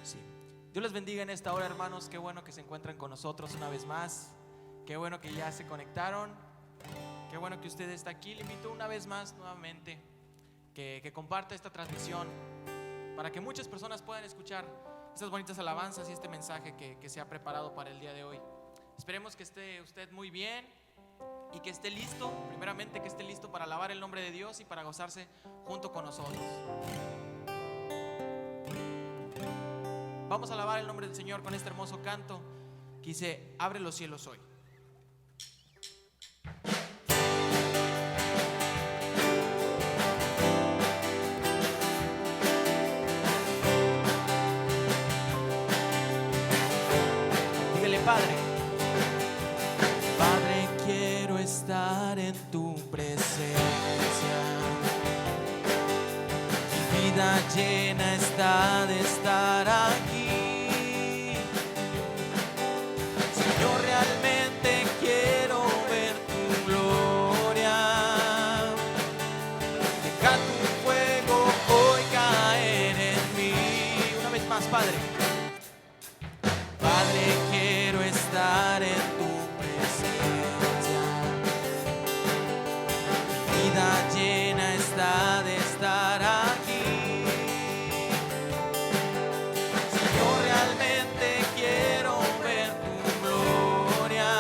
Sí. Dios les bendiga en esta hora, hermanos. Qué bueno que se encuentran con nosotros una vez más. Qué bueno que ya se conectaron. Qué bueno que usted está aquí. Le invito una vez más, nuevamente, que comparta esta transmisión para que muchas personas puedan escuchar estas bonitas alabanzas y este mensaje que se ha preparado para el día de hoy. Esperemos que esté usted muy bien y que esté listo, primeramente que esté listo para alabar el nombre de Dios y para gozarse junto con nosotros. Vamos a alabar el nombre del Señor con este hermoso canto que dice: abre los cielos hoy. Dígale: Padre, Padre, quiero estar en tu presencia. Mi vida llena está de estar aquí. Señor, realmente quiero ver tu gloria. Deja tu fuego hoy caer en mí. Una vez más, Padre. Padre, quiero estar en tu presencia. Mi vida llena está de estar aquí. Señor, realmente quiero ver tu gloria.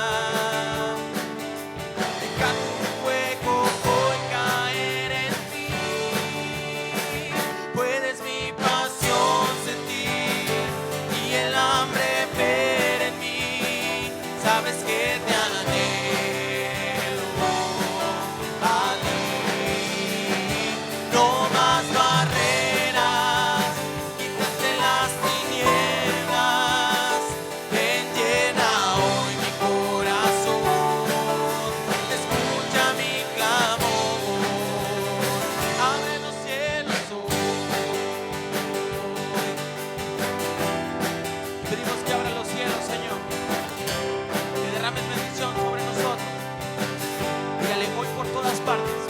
Deja tu fuego hoy caer en mí. Puedes mi pasión sentir y el hambre ver en mí. Sabes que te anhelo a ti. No más barreras, quítate las tinieblas. Ven, llena hoy mi corazón. Escucha mi clamor. Abre los cielos hoy. Pedimos que abra los cielos, Señor, que derrames bendición sobre nosotros. Dígale: hoy por todas partes.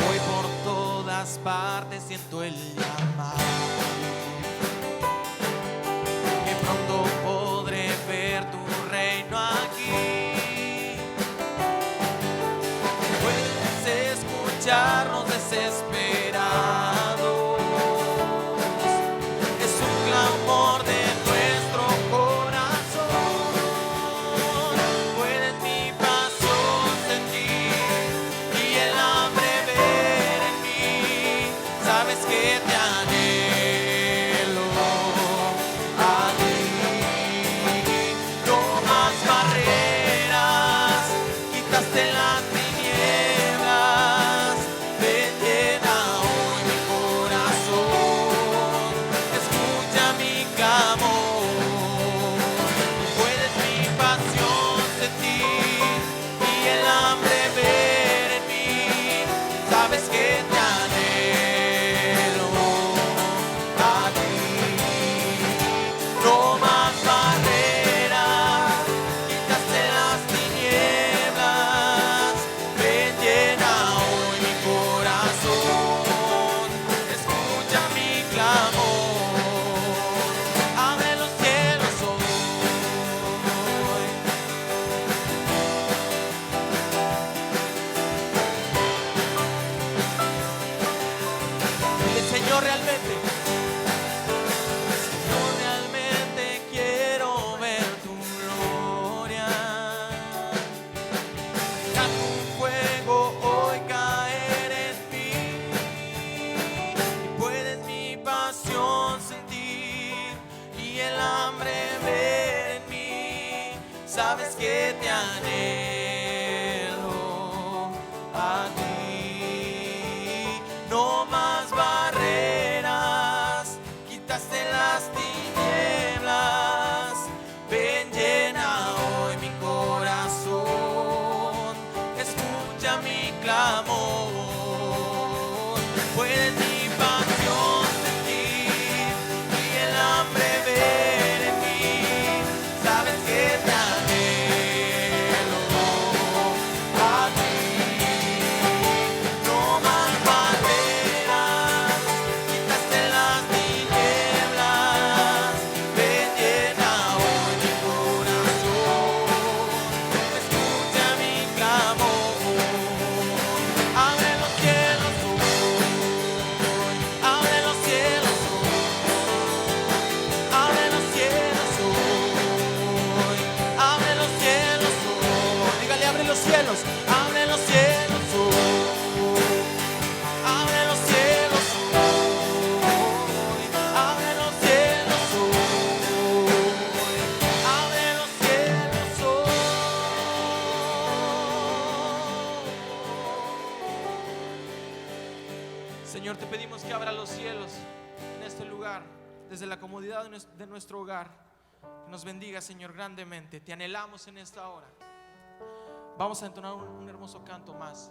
Hoy por todas partes siento el llamado. Que pronto podré ver tu reino aquí. Puedes escucharnos desesperados. Es un clamor de nuestro corazón. Puedes mi pasión sentir y el hambre ver en mí. Sabes que te anhelo a ti. No más barreras, quitaste las tinieblas. Ven, llena hoy mi corazón. Escucha mi clamor. Puedes mi pasión sentir y el hambre ver en mí. Sabes que te anhelo a ti. No más barreras, quitaste las tinieblas. Ven, llena hoy mi corazón. Escucha mi clamor. Abre los cielos hoy. Dile: Señor, realmente quiero ver tu gloria. Deja tu fuego hoy caer en mí. Y puedes mi pasión sentir y el hambre ver en mí. Sabes que te anhelo a ti. No más barreras, quitaste las tinieblas. Ven, llena hoy mi corazón. Escucha mi clamor. Puedes mi pasión sentir y el hambre ver en mí. Sabes que te anhelo a ti. No más barreras, quitaste las tinieblas. Señor, te pedimos que abra los cielos en este lugar, desde la comodidad de nuestro hogar. Que nos bendiga, Señor, grandemente. Te anhelamos en esta hora. Vamos a entonar un hermoso canto más,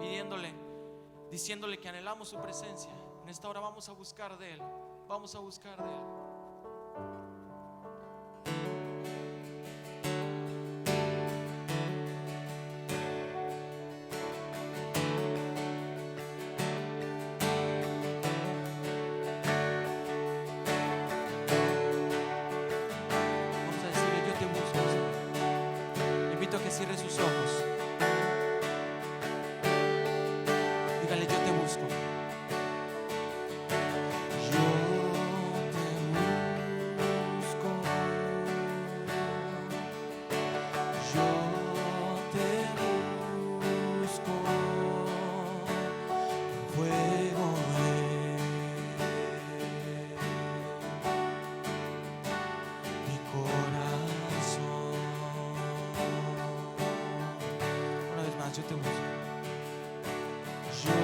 pidiéndole, diciéndole que anhelamos su presencia. En esta hora vamos a buscar de Él. Vamos a buscar de Él. Cierre sus ojos. Dígale: yo te busco. Yo te busco. Yo te busco. Fuego de mi corazón. Yo te busco. Yo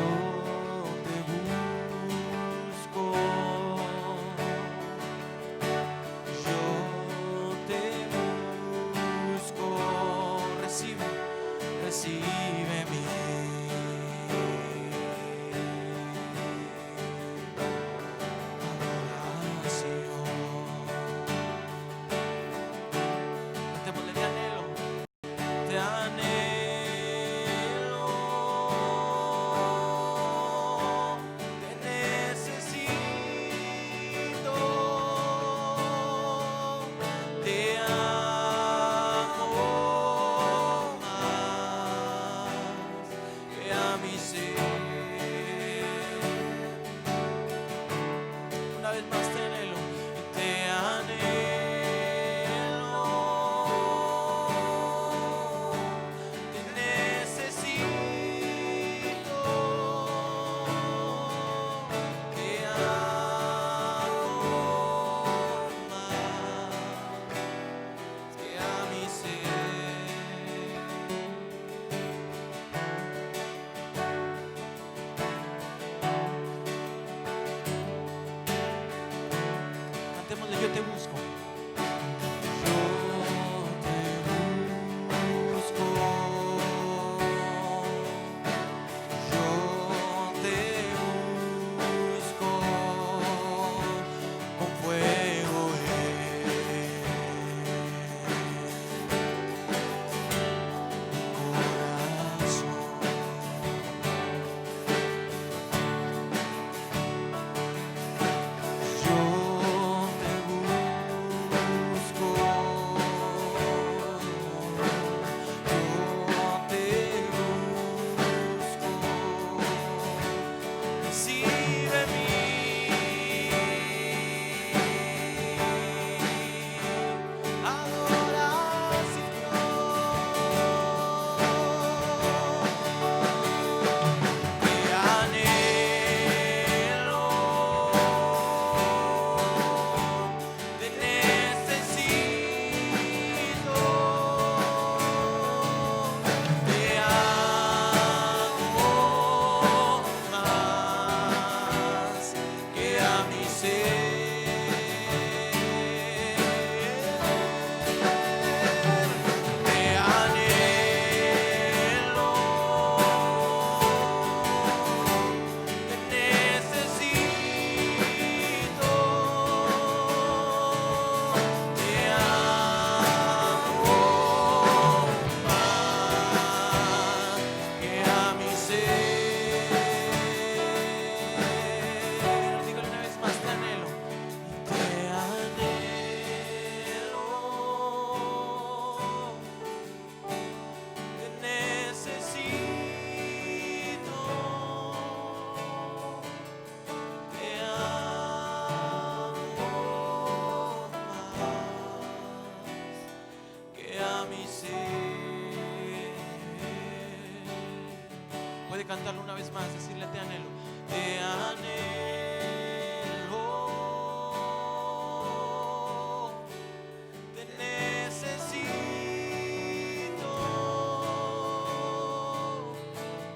te busco. Yo te busco. Recibe mi adoración. Cantémosle: te anhelo, te anhelo. Yo te busco. Yo te busco. Yo te busco con fuego de mi corazón. Cantarlo una vez más, decirle: te anhelo, te anhelo, te necesito,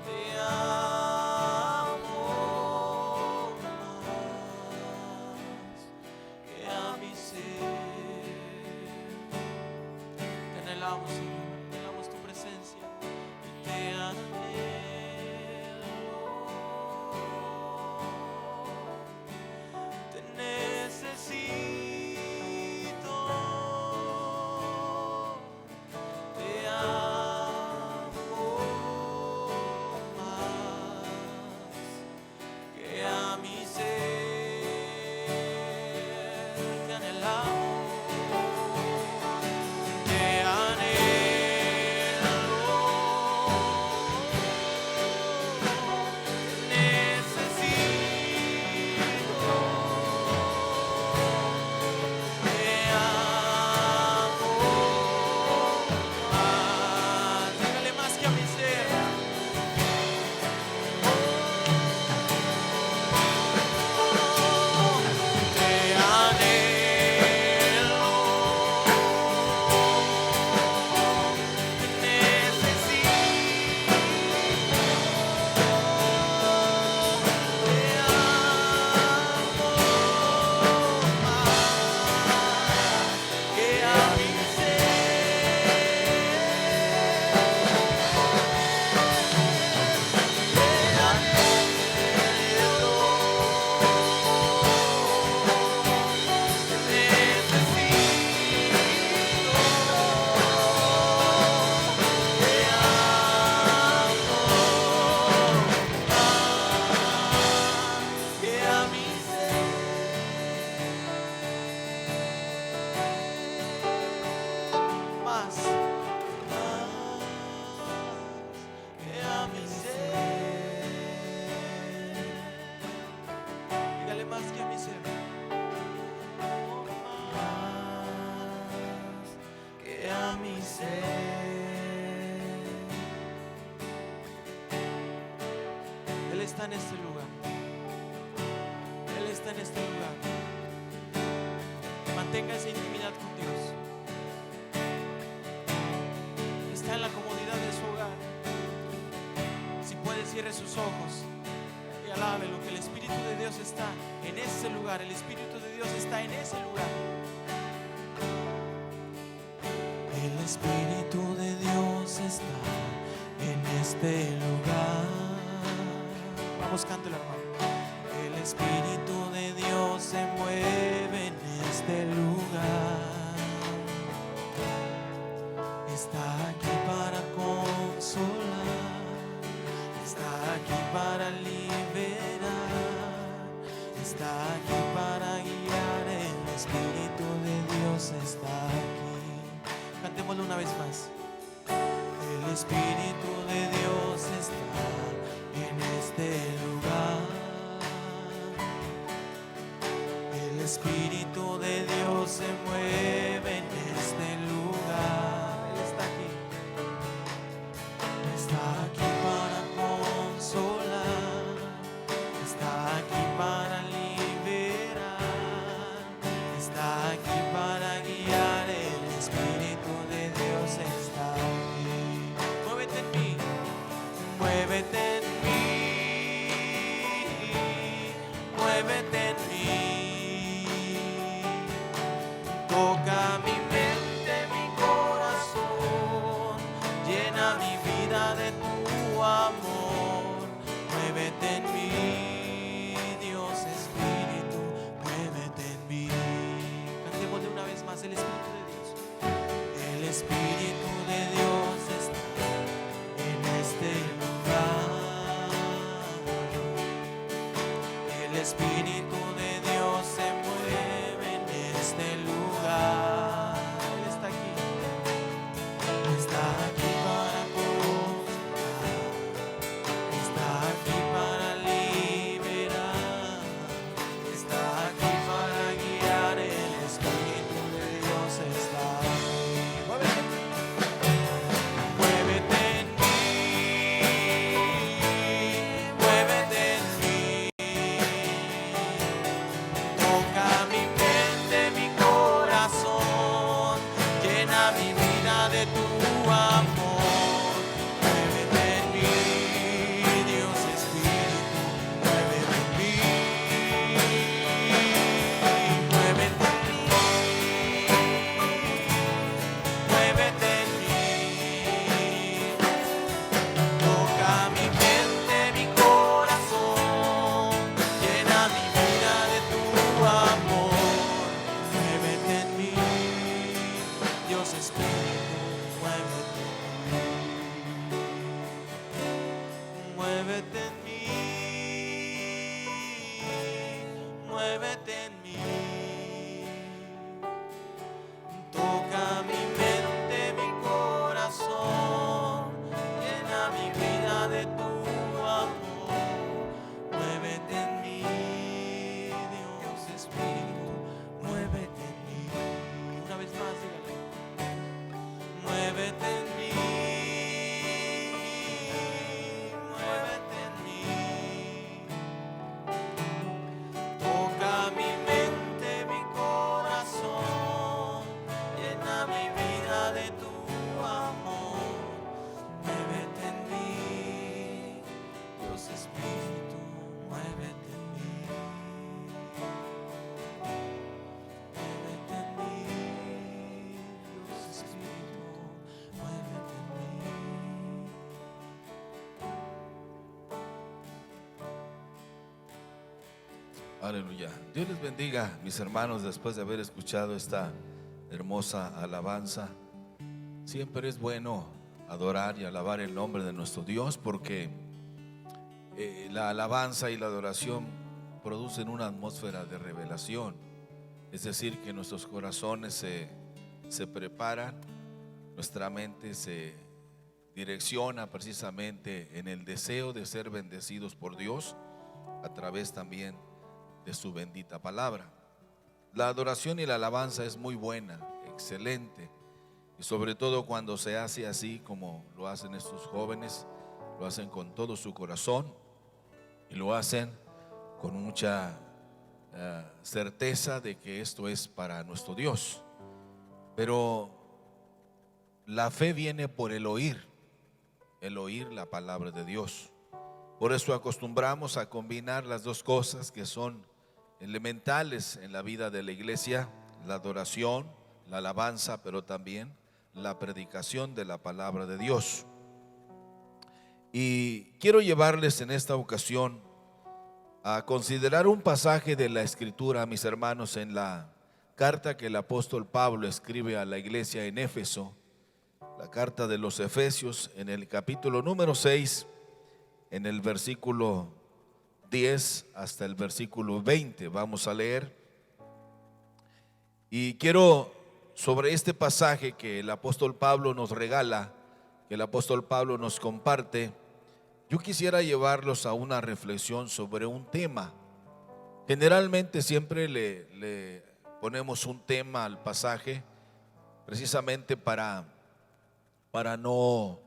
te amo anhelamos, Señor, anhelamos tu presencia y te anhelo. Te necesito, te amo más que a mi ser. Te anhelamos, te anhelo, te necesito, te amo más. Dígale más que a mi ser. Te anhelo, te necesito, te amo más que a mi ser. Te anhelo, te necesito, te amo más que a mi ser. Más que a mi ser. Dígale más que a mi ser. Más que a mi ser. Él está en este lugar. Él está en este lugar. Mantenga esa intimidad con Dios. Está en la comodidad de su hogar. Si puede, cierre sus ojos y alabe lo que el Espíritu de Dios está en ese lugar. El Espíritu de Dios está en ese lugar. El Espíritu de Dios está en este lugar. Vamos, cántelo, hermano. El Espíritu de Dios se mueve en este lugar. Está aquí para consolar, está aquí para liberar, está aquí para guiar. El Espíritu de Dios está aquí. Cantémoslo una vez más. El Espíritu de Dios está en este lugar. El Espíritu de Dios se mueve en este lugar. Él está aquí. Está aquí para consolar, está aquí para liberar, está aquí para guiar. El Espíritu de Dios está aquí. Muévete en mí, muévete en mí, muévete en mí. Toca mi mente, mi corazón, llena mi vida de tu amor. Muévete en mí, Dios Espíritu, muévete en mí. Cantemos de una vez más el Espíritu de Dios. El Espíritu de Dios está en este lugar. El Espíritu de Dios se mueve en este lugar. Él está aquí. Está aquí para consolar, está aquí para liberar, está aquí para guiar. El Espíritu de Dios está aquí. Muévete en mí, muévete en mí, muévete en mí. muévete en mí, muévete en mí. Toca mi mente, mi corazón, llena mi vida de tu amor. Muévete en mí, Dios Espíritu, muévete en mí. Una vez más, dígale. Muévete en mí, muévete en mí. Toca mi mente, mi corazón, llena mi vida de tu amor. Muévete en mí, Dios Espíritu, muévete en mí. Muévete en mí, Dios Espíritu, muévete en mí. Aleluya. Dios les bendiga, mis hermanos, después de haber escuchado esta hermosa alabanza. Siempre es bueno adorar y alabar el nombre de nuestro Dios, porque la alabanza y la adoración producen una atmósfera de revelación. Es decir, que nuestros corazones se preparan, nuestra mente se direcciona precisamente en el deseo de ser bendecidos por Dios a través también de su bendita palabra. La adoración y la alabanza es muy buena, excelente, y sobre todo cuando se hace así como lo hacen estos jóvenes, lo hacen con todo su corazón y lo hacen con mucha certeza de que esto es para nuestro Dios. Pero la fe viene por el oír la palabra de Dios. Por eso acostumbramos a combinar las dos cosas que son elementales en la vida de la iglesia: la adoración, la alabanza, pero también la predicación de la palabra de Dios. Y quiero llevarles en esta ocasión a considerar un pasaje de la Escritura, mis hermanos, en la carta que el apóstol Pablo escribe a la iglesia en Éfeso, la carta de los Efesios, en el capítulo número 6, en el versículo 10 hasta el versículo 20. Vamos a leer. Y quiero, sobre este pasaje que el apóstol Pablo nos regala, que el apóstol Pablo nos comparte, yo quisiera llevarlos a una reflexión sobre un tema. Generalmente siempre le ponemos un tema al pasaje, precisamente para no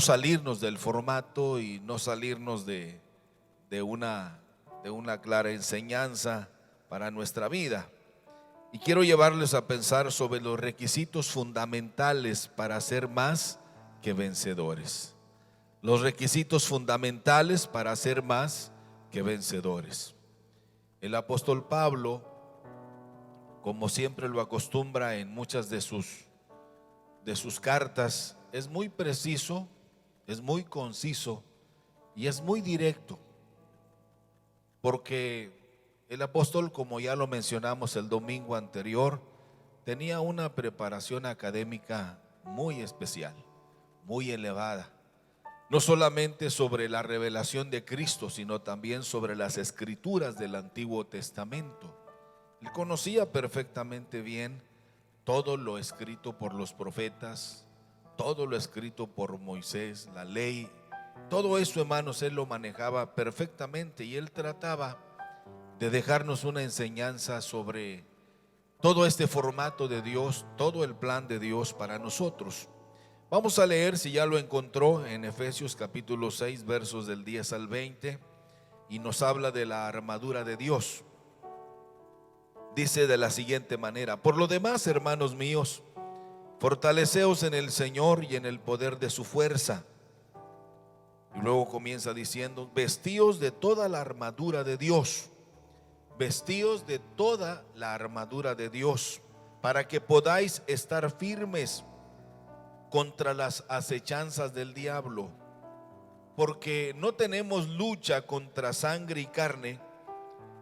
salirnos del formato y no salirnos de una clara enseñanza para nuestra vida. Y quiero llevarles a pensar sobre los requisitos fundamentales para ser más que vencedores. Los requisitos fundamentales para ser más que vencedores. El apóstol Pablo, como siempre lo acostumbra en muchas de sus cartas, es muy preciso, es muy conciso y es muy directo. Porque el apóstol, como ya lo mencionamos el domingo anterior, tenía una preparación académica muy especial, muy elevada. No solamente sobre la revelación de Cristo, sino también sobre las escrituras del Antiguo Testamento. Él conocía perfectamente bien todo lo escrito por los profetas, todo lo escrito por Moisés, la ley. Todo eso, hermanos, él lo manejaba perfectamente, y él trataba de dejarnos una enseñanza sobre todo este formato de Dios, todo el plan de Dios para nosotros. Vamos a leer, si ya lo encontró, en Efesios capítulo 6, versos del 10 al 20, y nos habla de la armadura de Dios. Dice de la siguiente manera: por lo demás, hermanos míos, fortaleceos en el Señor y en el poder de su fuerza. Y luego comienza diciendo: vestíos de toda la armadura de Dios. Vestíos de toda la armadura de Dios, para que podáis estar firmes contra las acechanzas del diablo. Porque no tenemos lucha contra sangre y carne,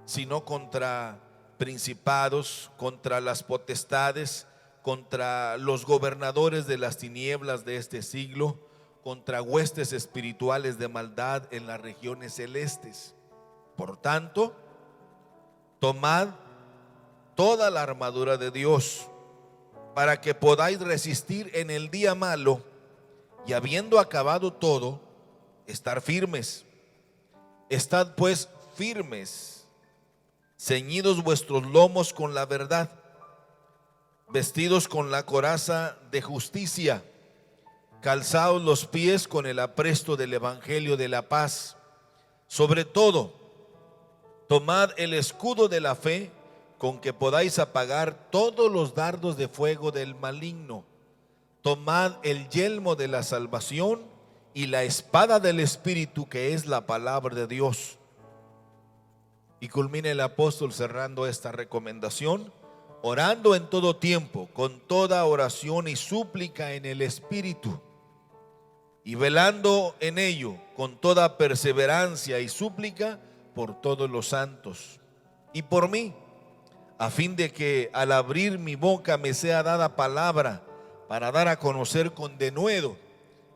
sino contra principados, contra las potestades, contra los gobernadores de las tinieblas de este siglo, contra huestes espirituales de maldad en las regiones celestes. Por tanto, tomad toda la armadura de Dios para que podáis resistir en el día malo, y habiendo acabado todo, estar firmes. Estad pues firmes, ceñidos vuestros lomos con la verdad, vestidos con la coraza de justicia, calzados los pies con el apresto del evangelio de la paz. Sobre todo, tomad el escudo de la fe, con que podáis apagar todos los dardos de fuego del maligno. Tomad el yelmo de la salvación y la espada del Espíritu, que es la palabra de Dios. Y culmina el apóstol cerrando esta recomendación: orando en todo tiempo, con toda oración y súplica en el Espíritu, y velando en ello con toda perseverancia y súplica por todos los santos y por mí, a fin de que al abrir mi boca me sea dada palabra para dar a conocer con denuedo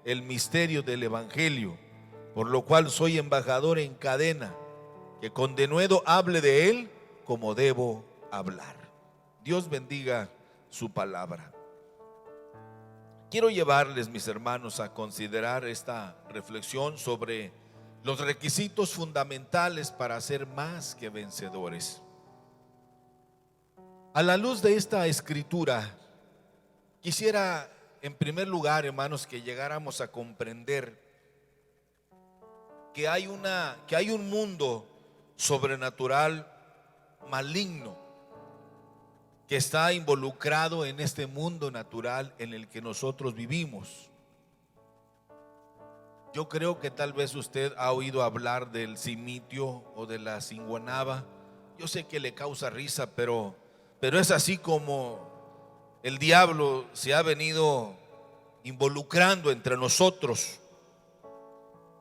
el misterio del evangelio, por lo cual soy embajador en cadena, que con denuedo hable de él como debo hablar. Dios bendiga su palabra. Quiero llevarles, mis hermanos, a considerar esta reflexión sobre los requisitos fundamentales para ser más que vencedores. A la luz de esta escritura, quisiera en primer lugar, hermanos, que llegáramos a comprender que hay un mundo sobrenatural maligno que está involucrado en este mundo natural en el que nosotros vivimos. Yo creo que tal vez usted ha oído hablar del cimitio o de la cinguanaba. Yo sé que le causa risa, pero es así como el diablo se ha venido involucrando entre nosotros.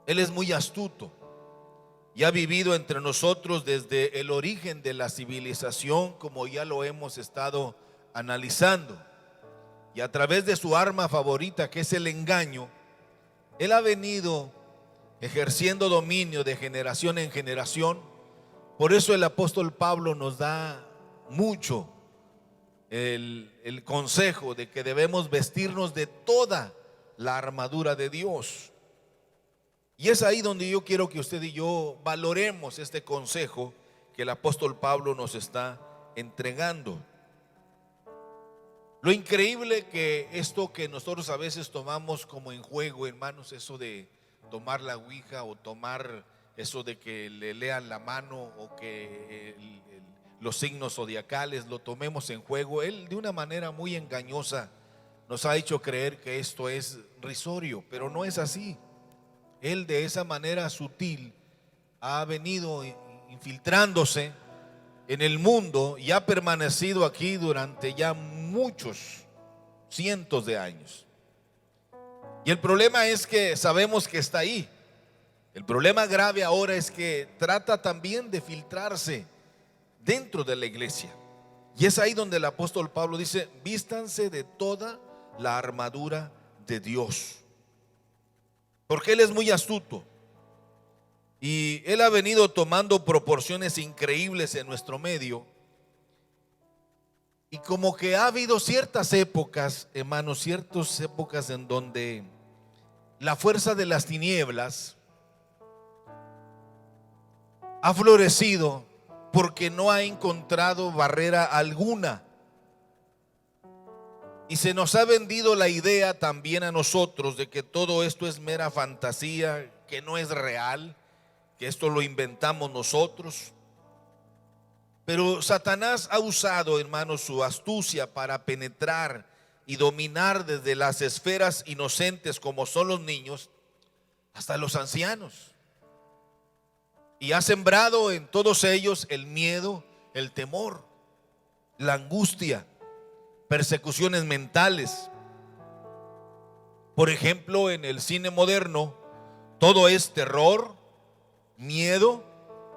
Él es muy astuto y ha vivido entre nosotros desde el origen de la civilización, como ya lo hemos estado analizando. Y a través de su arma favorita, que es el engaño, él ha venido ejerciendo dominio de generación en generación. Por eso el apóstol Pablo nos da mucho el consejo de que debemos vestirnos de toda la armadura de Dios. Y es ahí donde yo quiero que usted y yo valoremos este consejo que el apóstol Pablo nos está entregando. Lo increíble que esto que nosotros a veces tomamos como en juego, hermanos, eso de tomar la ouija o tomar eso de que le lean la mano o que los signos zodiacales lo tomemos en juego, él de una manera muy engañosa nos ha hecho creer que esto es risorio, pero no es así. Él de esa manera sutil ha venido infiltrándose en el mundo y ha permanecido aquí durante ya muchos cientos de años. Y el problema es que sabemos que está ahí. El problema grave ahora es que trata también de filtrarse dentro de la iglesia. Y es ahí donde el apóstol Pablo dice: vístanse de toda la armadura de Dios. Porque él es muy astuto y él ha venido tomando proporciones increíbles en nuestro medio. Y como que ha habido ciertas épocas, hermanos, ciertas épocas en donde la fuerza de las tinieblas ha florecido porque no ha encontrado barrera alguna. Y se nos ha vendido la idea también a nosotros de que todo esto es mera fantasía, que no es real, que esto lo inventamos nosotros. Pero Satanás ha usado, hermanos, su astucia para penetrar y dominar desde las esferas inocentes como son los niños hasta los ancianos. Y ha sembrado en todos ellos el miedo, el temor, la angustia, persecuciones mentales. Por ejemplo, en el cine moderno todo es terror, miedo,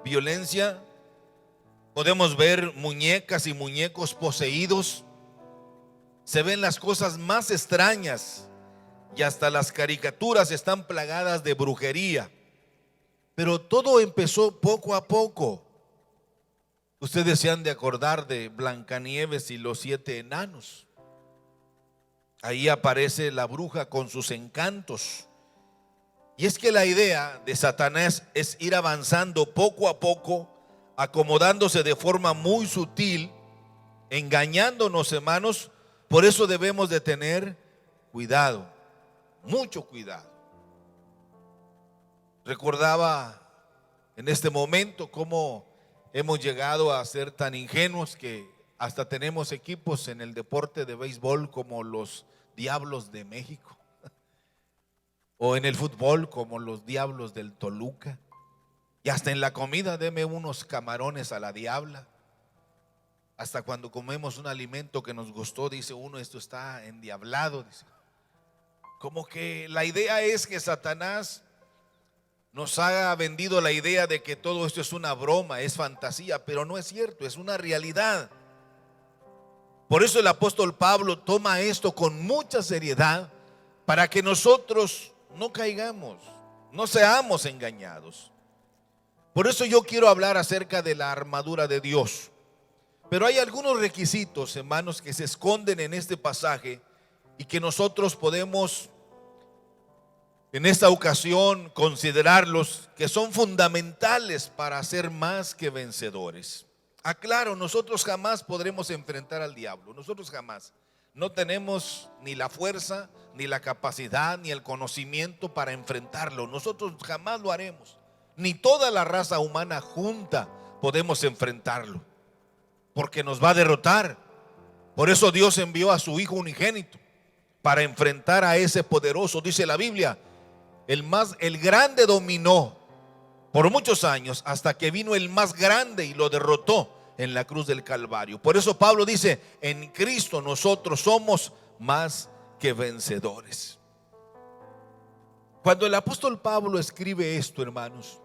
violencia. Podemos ver muñecas y muñecos poseídos. Se ven las cosas más extrañas y hasta las caricaturas están plagadas de brujería. Pero todo empezó poco a poco. Ustedes se han de acordar de Blancanieves y los 7 enanos. Ahí aparece la bruja con sus encantos. Y es que la idea de Satanás es ir avanzando poco a poco, acomodándose de forma muy sutil, engañándonos, hermanos. Por eso debemos de tener cuidado, mucho cuidado. Recordaba en este momento cómo hemos llegado a ser tan ingenuos que hasta tenemos equipos en el deporte de béisbol como los Diablos de México, o en el fútbol como los Diablos del Toluca, y hasta en la comida deme unos camarones a la diabla. Hasta cuando comemos un alimento que nos gustó, dice uno, esto está endiablado, dice. Como que la idea es que Satanás nos ha vendido la idea de que todo esto es una broma, es fantasía, pero no es cierto, es una realidad. Por eso el apóstol Pablo toma esto con mucha seriedad, para que nosotros no caigamos, no seamos engañados. Por eso yo quiero hablar acerca de la armadura de Dios. Pero hay algunos requisitos, hermanos, que se esconden en este pasaje y que nosotros podemos en esta ocasión considerarlos, que son fundamentales para ser más que vencedores. Aclaro, nosotros jamás podremos enfrentar al diablo, nosotros jamás. No tenemos ni la fuerza, ni la capacidad, ni el conocimiento para enfrentarlo. Nosotros jamás lo haremos. Ni toda la raza humana junta podemos enfrentarlo, porque nos va a derrotar. Por eso Dios envió a su Hijo unigénito para enfrentar a ese poderoso. Dice la Biblia, el grande dominó por muchos años hasta que vino el más grande y lo derrotó en la cruz del Calvario. Por eso Pablo dice, en Cristo nosotros somos más que vencedores. Cuando el apóstol Pablo escribe esto, hermanos,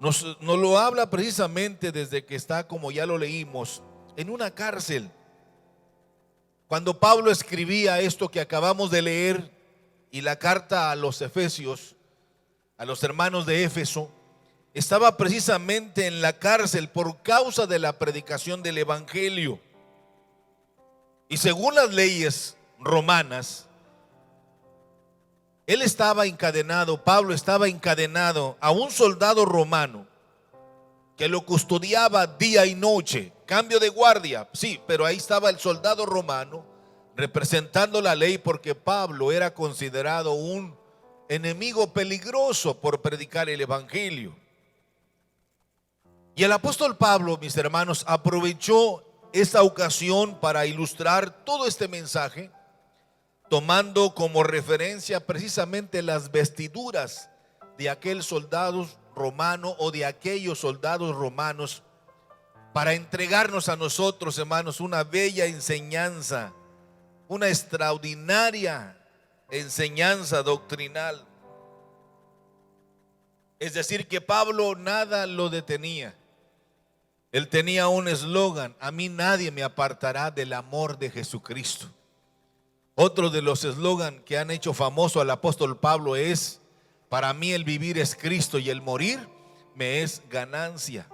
nos lo habla precisamente desde que está, como ya lo leímos, en una cárcel. Cuando Pablo escribía esto que acabamos de leer y la carta a los Efesios, a los hermanos de Éfeso, estaba precisamente en la cárcel por causa de la predicación del evangelio. Y según las leyes romanas, él estaba encadenado, Pablo estaba encadenado a un soldado romano que lo custodiaba día y noche, cambio de guardia, sí, pero ahí estaba el soldado romano representando la ley, porque Pablo era considerado un enemigo peligroso por predicar el evangelio. Y el apóstol Pablo, mis hermanos, aprovechó esta ocasión para ilustrar todo este mensaje, tomando como referencia precisamente las vestiduras de aquel soldado romano o de aquellos soldados romanos, para entregarnos a nosotros, hermanos, una bella enseñanza, una extraordinaria enseñanza doctrinal. Es decir, que Pablo nada lo detenía. Él tenía un eslogan: a mí nadie me apartará del amor de Jesucristo. Otro de los eslogans que han hecho famoso al apóstol Pablo es: para mí el vivir es Cristo y el morir me es ganancia.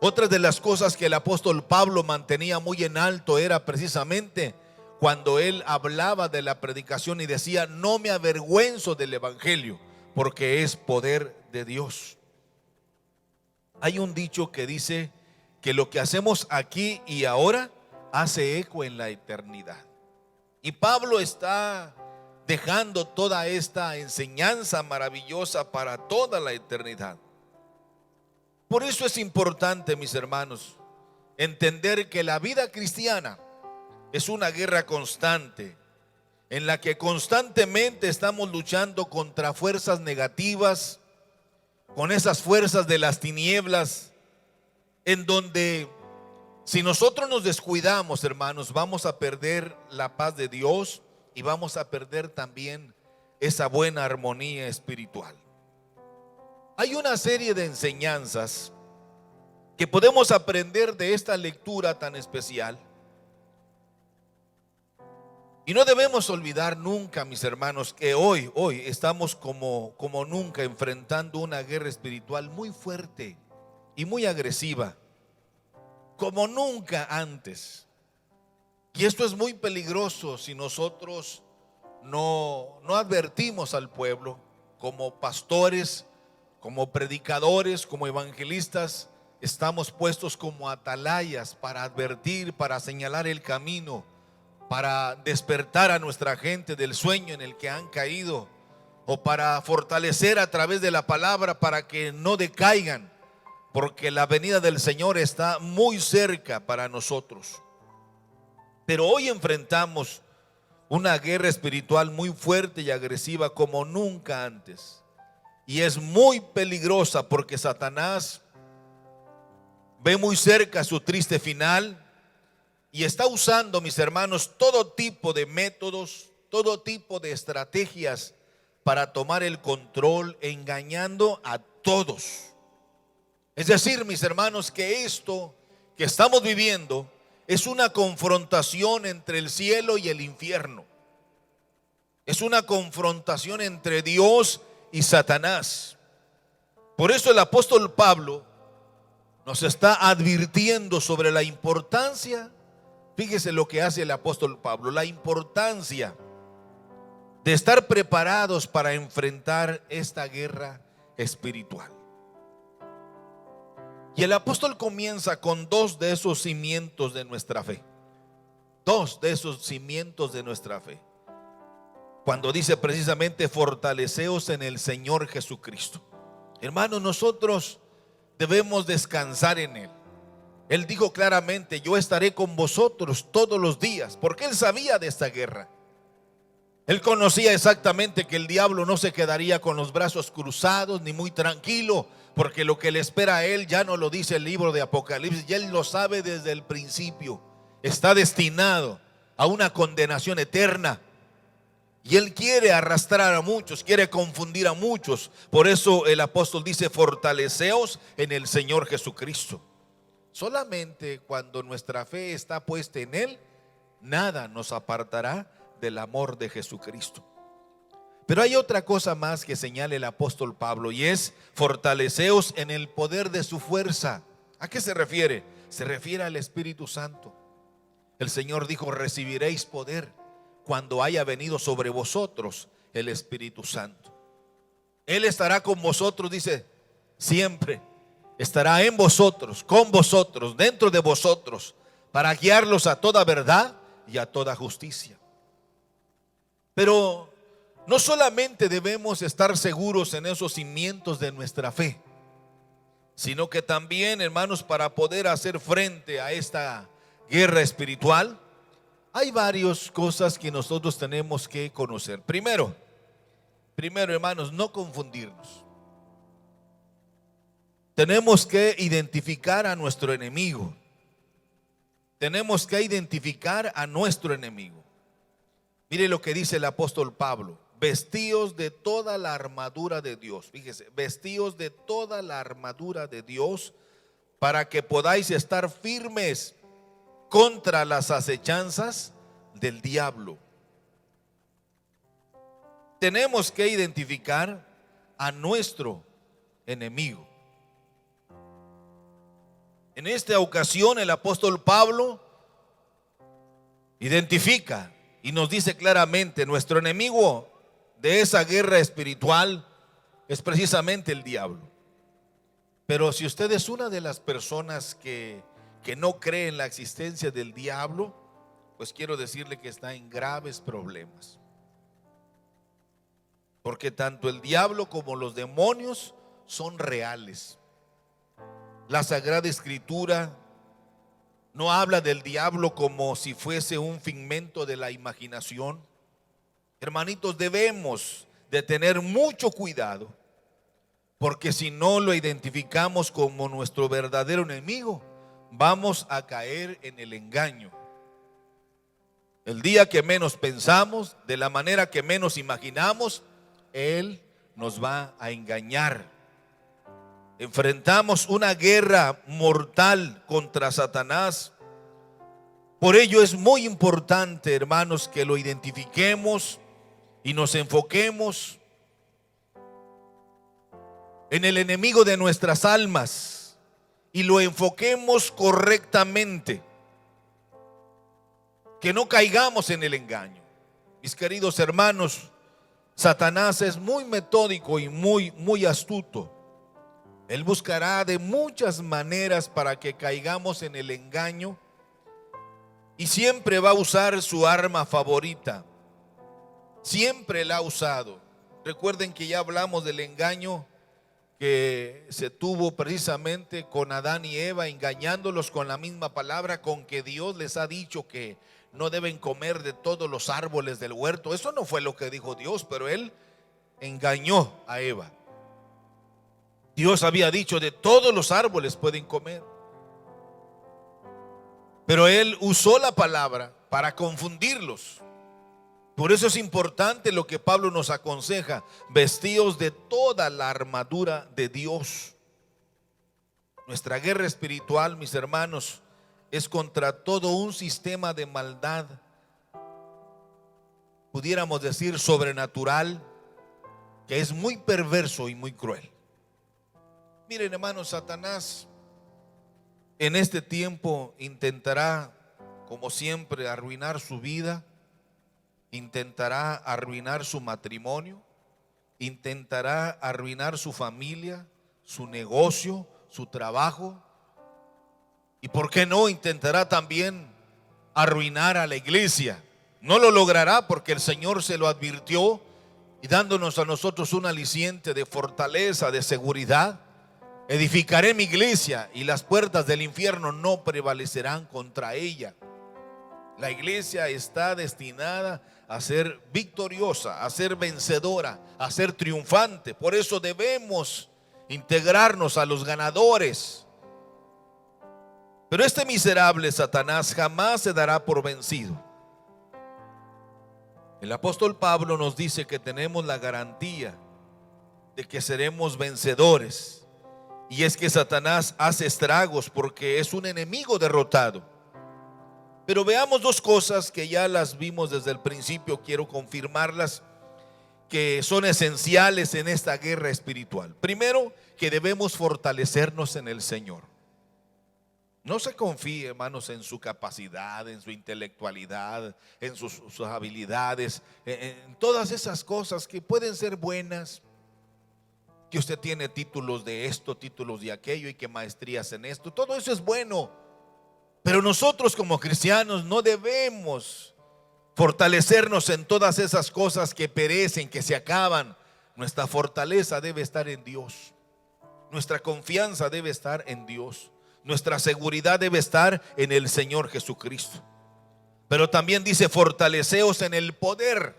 Otra de las cosas que el apóstol Pablo mantenía muy en alto era precisamente cuando él hablaba de la predicación y decía: no me avergüenzo del evangelio, porque es poder de Dios. Hay un dicho que dice que lo que hacemos aquí y ahora hace eco en la eternidad. Y Pablo está dejando toda esta enseñanza maravillosa para toda la eternidad. Por eso es importante, mis hermanos, entender que la vida cristiana es una guerra constante, en la que constantemente estamos luchando contra fuerzas negativas, con esas fuerzas de las tinieblas, en donde si nosotros nos descuidamos, hermanos, vamos a perder la paz de Dios y vamos a perder también esa buena armonía espiritual. Hay una serie de enseñanzas que podemos aprender de esta lectura tan especial. Y no debemos olvidar nunca, mis hermanos, que hoy estamos como nunca enfrentando una guerra espiritual muy fuerte y muy agresiva, como nunca antes. Y esto es muy peligroso si nosotros no advertimos al pueblo, como pastores, como predicadores, como evangelistas. Estamos puestos como atalayas para advertir, para señalar el camino, para despertar a nuestra gente del sueño en el que han caído, o para fortalecer a través de la palabra para que no decaigan, porque la venida del Señor está muy cerca para nosotros. Pero hoy enfrentamos una guerra espiritual muy fuerte y agresiva como nunca antes, y es muy peligrosa porque Satanás ve muy cerca su triste final y está usando, mis hermanos, todo tipo de métodos, todo tipo de estrategias para tomar el control, engañando a todos. Es decir, mis hermanos, que esto que estamos viviendo es una confrontación entre el cielo y el infierno. Es una confrontación entre Dios y Satanás. Por eso el apóstol Pablo nos está advirtiendo sobre la importancia. Fíjese lo que hace el apóstol Pablo, la importancia de estar preparados para enfrentar esta guerra espiritual. Y el apóstol comienza con dos de esos cimientos de nuestra fe. Dos de esos cimientos de nuestra fe. Cuando dice precisamente: fortaleceos en el Señor Jesucristo. Hermanos, nosotros debemos descansar en Él. Él dijo claramente: yo estaré con vosotros todos los días, porque Él sabía de esta guerra. Él conocía exactamente que el diablo no se quedaría con los brazos cruzados ni muy tranquilo, porque lo que le espera a él ya no lo dice el libro de Apocalipsis, y él lo sabe desde el principio. Está destinado a una condenación eterna, y él quiere arrastrar a muchos, quiere confundir a muchos. Por eso el apóstol dice: fortaleceos en el Señor Jesucristo. Solamente cuando nuestra fe está puesta en Él, nada nos apartará del amor de Jesucristo. Pero hay otra cosa más que señala el apóstol Pablo, y es: fortaleceos en el poder de su fuerza. ¿A qué se refiere? Se refiere al Espíritu Santo. El Señor dijo: recibiréis poder cuando haya venido sobre vosotros el Espíritu Santo. Él estará con vosotros, dice, siempre. Estará en vosotros, con vosotros, dentro de vosotros, para guiarlos a toda verdad y a toda justicia. Pero no solamente debemos estar seguros en esos cimientos de nuestra fe, sino que también, hermanos, para poder hacer frente a esta guerra espiritual, hay varias cosas que nosotros tenemos que conocer. Primero, hermanos, no confundirnos. Tenemos que identificar a nuestro enemigo. Tenemos que identificar a nuestro enemigo. Mire lo que dice el apóstol Pablo: vestíos de toda la armadura de Dios. Fíjese, vestíos de toda la armadura de Dios, para que podáis estar firmes contra las acechanzas del diablo. Tenemos que identificar a nuestro enemigo. En esta ocasión el apóstol Pablo identifica y nos dice claramente: nuestro enemigo de esa guerra espiritual es precisamente el diablo. Pero si usted es una de las personas que no cree en la existencia del diablo, pues quiero decirle que está en graves problemas. Porque tanto el diablo como los demonios son reales. La Sagrada Escritura no habla del diablo como si fuese un figmento de la imaginación. Hermanitos, debemos de tener mucho cuidado, porque si no lo identificamos como nuestro verdadero enemigo, vamos a caer en el engaño. El día que menos pensamos, de la manera que menos imaginamos, Él nos va a engañar. Enfrentamos una guerra mortal contra Satanás, Por ello es muy importante, hermanos, que lo identifiquemos y nos enfoquemos en el enemigo de nuestras almas y lo enfoquemos correctamente, que no caigamos en el engaño. Mis queridos hermanos, Satanás es muy metódico y muy astuto. Él buscará de muchas maneras para que caigamos en el engaño y siempre va a usar su arma favorita. Siempre la ha usado. Recuerden que ya hablamos del engaño que se tuvo precisamente con Adán y Eva, engañándolos con la misma palabra con que Dios les ha dicho que no deben comer de todos los árboles del huerto. Eso no fue lo que dijo Dios, pero él engañó a Eva. Dios había dicho de todos los árboles pueden comer, pero él usó la palabra para confundirlos. Por eso es importante lo que Pablo nos aconseja: vestidos de toda la armadura de Dios. Nuestra guerra espiritual, mis hermanos, es contra todo un sistema de maldad, pudiéramos decir sobrenatural, que es muy perverso y muy cruel. Miren, hermanos, Satanás en este tiempo intentará, como siempre, arruinar su vida, intentará arruinar su matrimonio, intentará arruinar su familia, su negocio, su trabajo, y por qué no, intentará también arruinar a la iglesia. No lo logrará porque el Señor se lo advirtió y dándonos a nosotros un aliciente de fortaleza, de seguridad: edificaré mi iglesia y las puertas del infierno no prevalecerán contra ella. La iglesia está destinada a ser victoriosa, a ser vencedora, a ser triunfante. Por eso debemos integrarnos a los ganadores. Pero este miserable Satanás jamás se dará por vencido. El apóstol Pablo nos dice que tenemos la garantía de que seremos vencedores. Y es que Satanás hace estragos porque es un enemigo derrotado. Pero veamos dos cosas que ya las vimos desde el principio, quiero confirmarlas, que son esenciales en esta guerra espiritual. Primero, que debemos fortalecernos en el Señor. No se confíe, hermanos, en su capacidad, en su intelectualidad, en sus habilidades, en todas esas cosas que pueden ser buenas, que usted tiene títulos de esto, títulos de aquello y que maestrías en esto. Todo eso es bueno, pero nosotros como cristianos no debemos fortalecernos en todas esas cosas que perecen, que se acaban. Nuestra fortaleza debe estar en Dios. Nuestra confianza debe estar en Dios. Nuestra seguridad debe estar en el Señor Jesucristo. Pero también dice: fortaleceos en el poder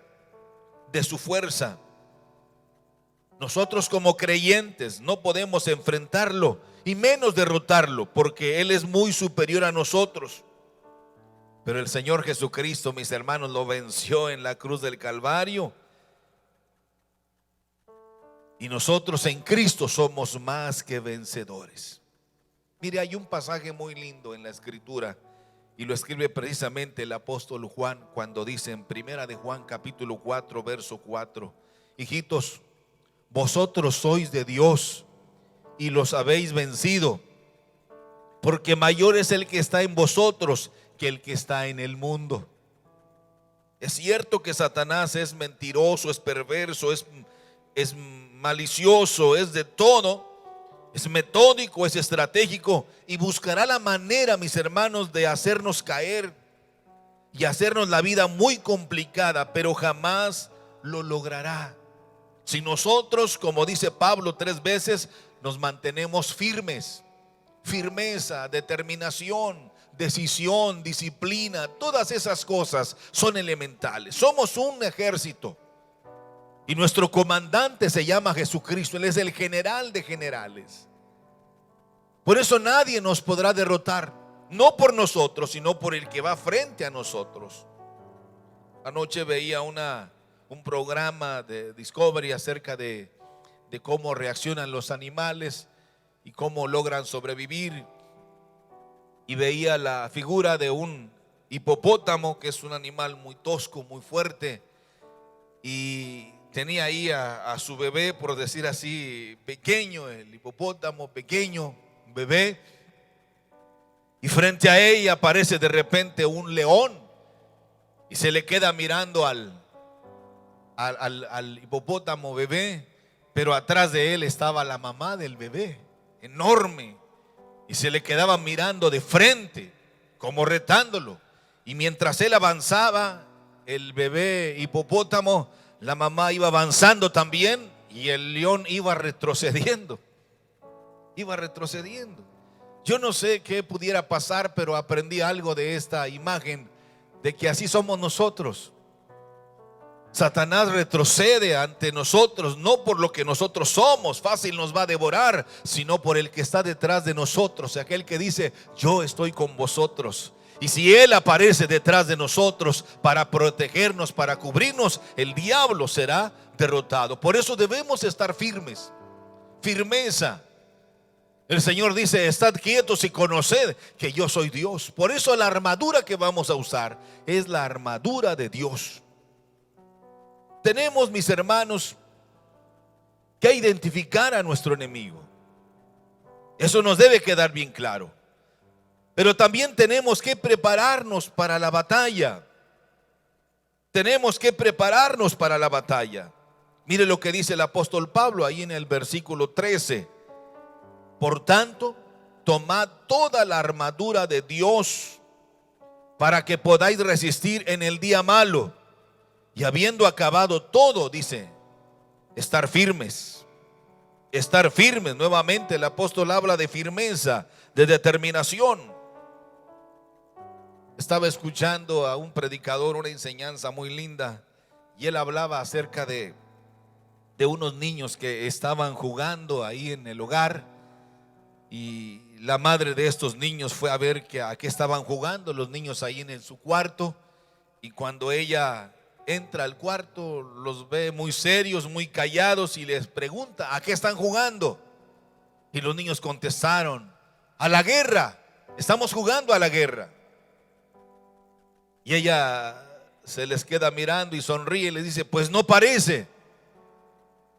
de su fuerza. Nosotros como creyentes no podemos enfrentarlo y menos derrotarlo, porque Él es muy superior a nosotros. Pero el Señor Jesucristo, mis hermanos, lo venció en la cruz del Calvario. Y nosotros en Cristo somos más que vencedores. Mire, hay un pasaje muy lindo en la Escritura y lo escribe precisamente el apóstol Juan cuando dice en Primera de Juan capítulo 4 verso 4: hijitos, vosotros sois de Dios y los habéis vencido, porque mayor es el que está en vosotros que el que está en el mundo. Es cierto que Satanás es mentiroso, es perverso, es malicioso, es de todo. Es metódico, es estratégico y buscará la manera, mis hermanos, de hacernos caer y hacernos la vida muy complicada, pero jamás lo logrará si nosotros, como dice Pablo 3 veces, nos mantenemos firmes. Firmeza, determinación, decisión, disciplina, todas esas cosas son elementales. Somos un ejército y nuestro comandante se llama Jesucristo. Él es el general de generales. Por eso nadie nos podrá derrotar, no por nosotros, sino por el que va frente a nosotros. Anoche veía un programa de Discovery acerca de cómo reaccionan los animales y cómo logran sobrevivir. Y veía la figura de un hipopótamo, que es un animal muy tosco, muy fuerte, y tenía ahí a su bebé, por decir así, pequeño, el hipopótamo pequeño, bebé, y frente a ella aparece de repente un león y se le queda mirando al hipopótamo bebé, pero atrás de él estaba la mamá del bebé, enorme, y se le quedaba mirando de frente, como retándolo. Y mientras él avanzaba, el bebé hipopótamo, la mamá iba avanzando también, y el león iba retrocediendo. Iba retrocediendo. Yo no sé qué pudiera pasar, pero aprendí algo de esta imagen, de que así somos nosotros. Satanás retrocede ante nosotros, no por lo que nosotros somos, fácil nos va a devorar, sino por el que está detrás de nosotros, aquel que dice: yo estoy con vosotros. Y si Él aparece detrás de nosotros para protegernos, para cubrirnos, el diablo será derrotado. Por eso debemos estar firmes. Firmeza. El Señor dice: estad quietos y conoced que yo soy Dios. Por eso la armadura que vamos a usar es la armadura de Dios. Tenemos, mis hermanos, que identificar a nuestro enemigo. Eso nos debe quedar bien claro. Pero también tenemos que prepararnos para la batalla. Tenemos que prepararnos para la batalla. Mire lo que dice el apóstol Pablo ahí en el versículo 13. Por tanto, tomad toda la armadura de Dios para que podáis resistir en el día malo. Y habiendo acabado todo, dice, estar firmes. Estar firmes. Nuevamente el apóstol habla de firmeza, de determinación. Estaba escuchando a un predicador una enseñanza muy linda, y él hablaba acerca de unos niños que estaban jugando ahí en el hogar, y la madre de estos niños fue a ver a qué estaban jugando los niños ahí en su cuarto. Y cuando ella entra al cuarto, los ve muy serios, muy callados, y les pregunta: ¿a qué están jugando? Y los niños contestaron: a la guerra, estamos jugando a la guerra. Y ella se les queda mirando y sonríe y les dice: pues no parece,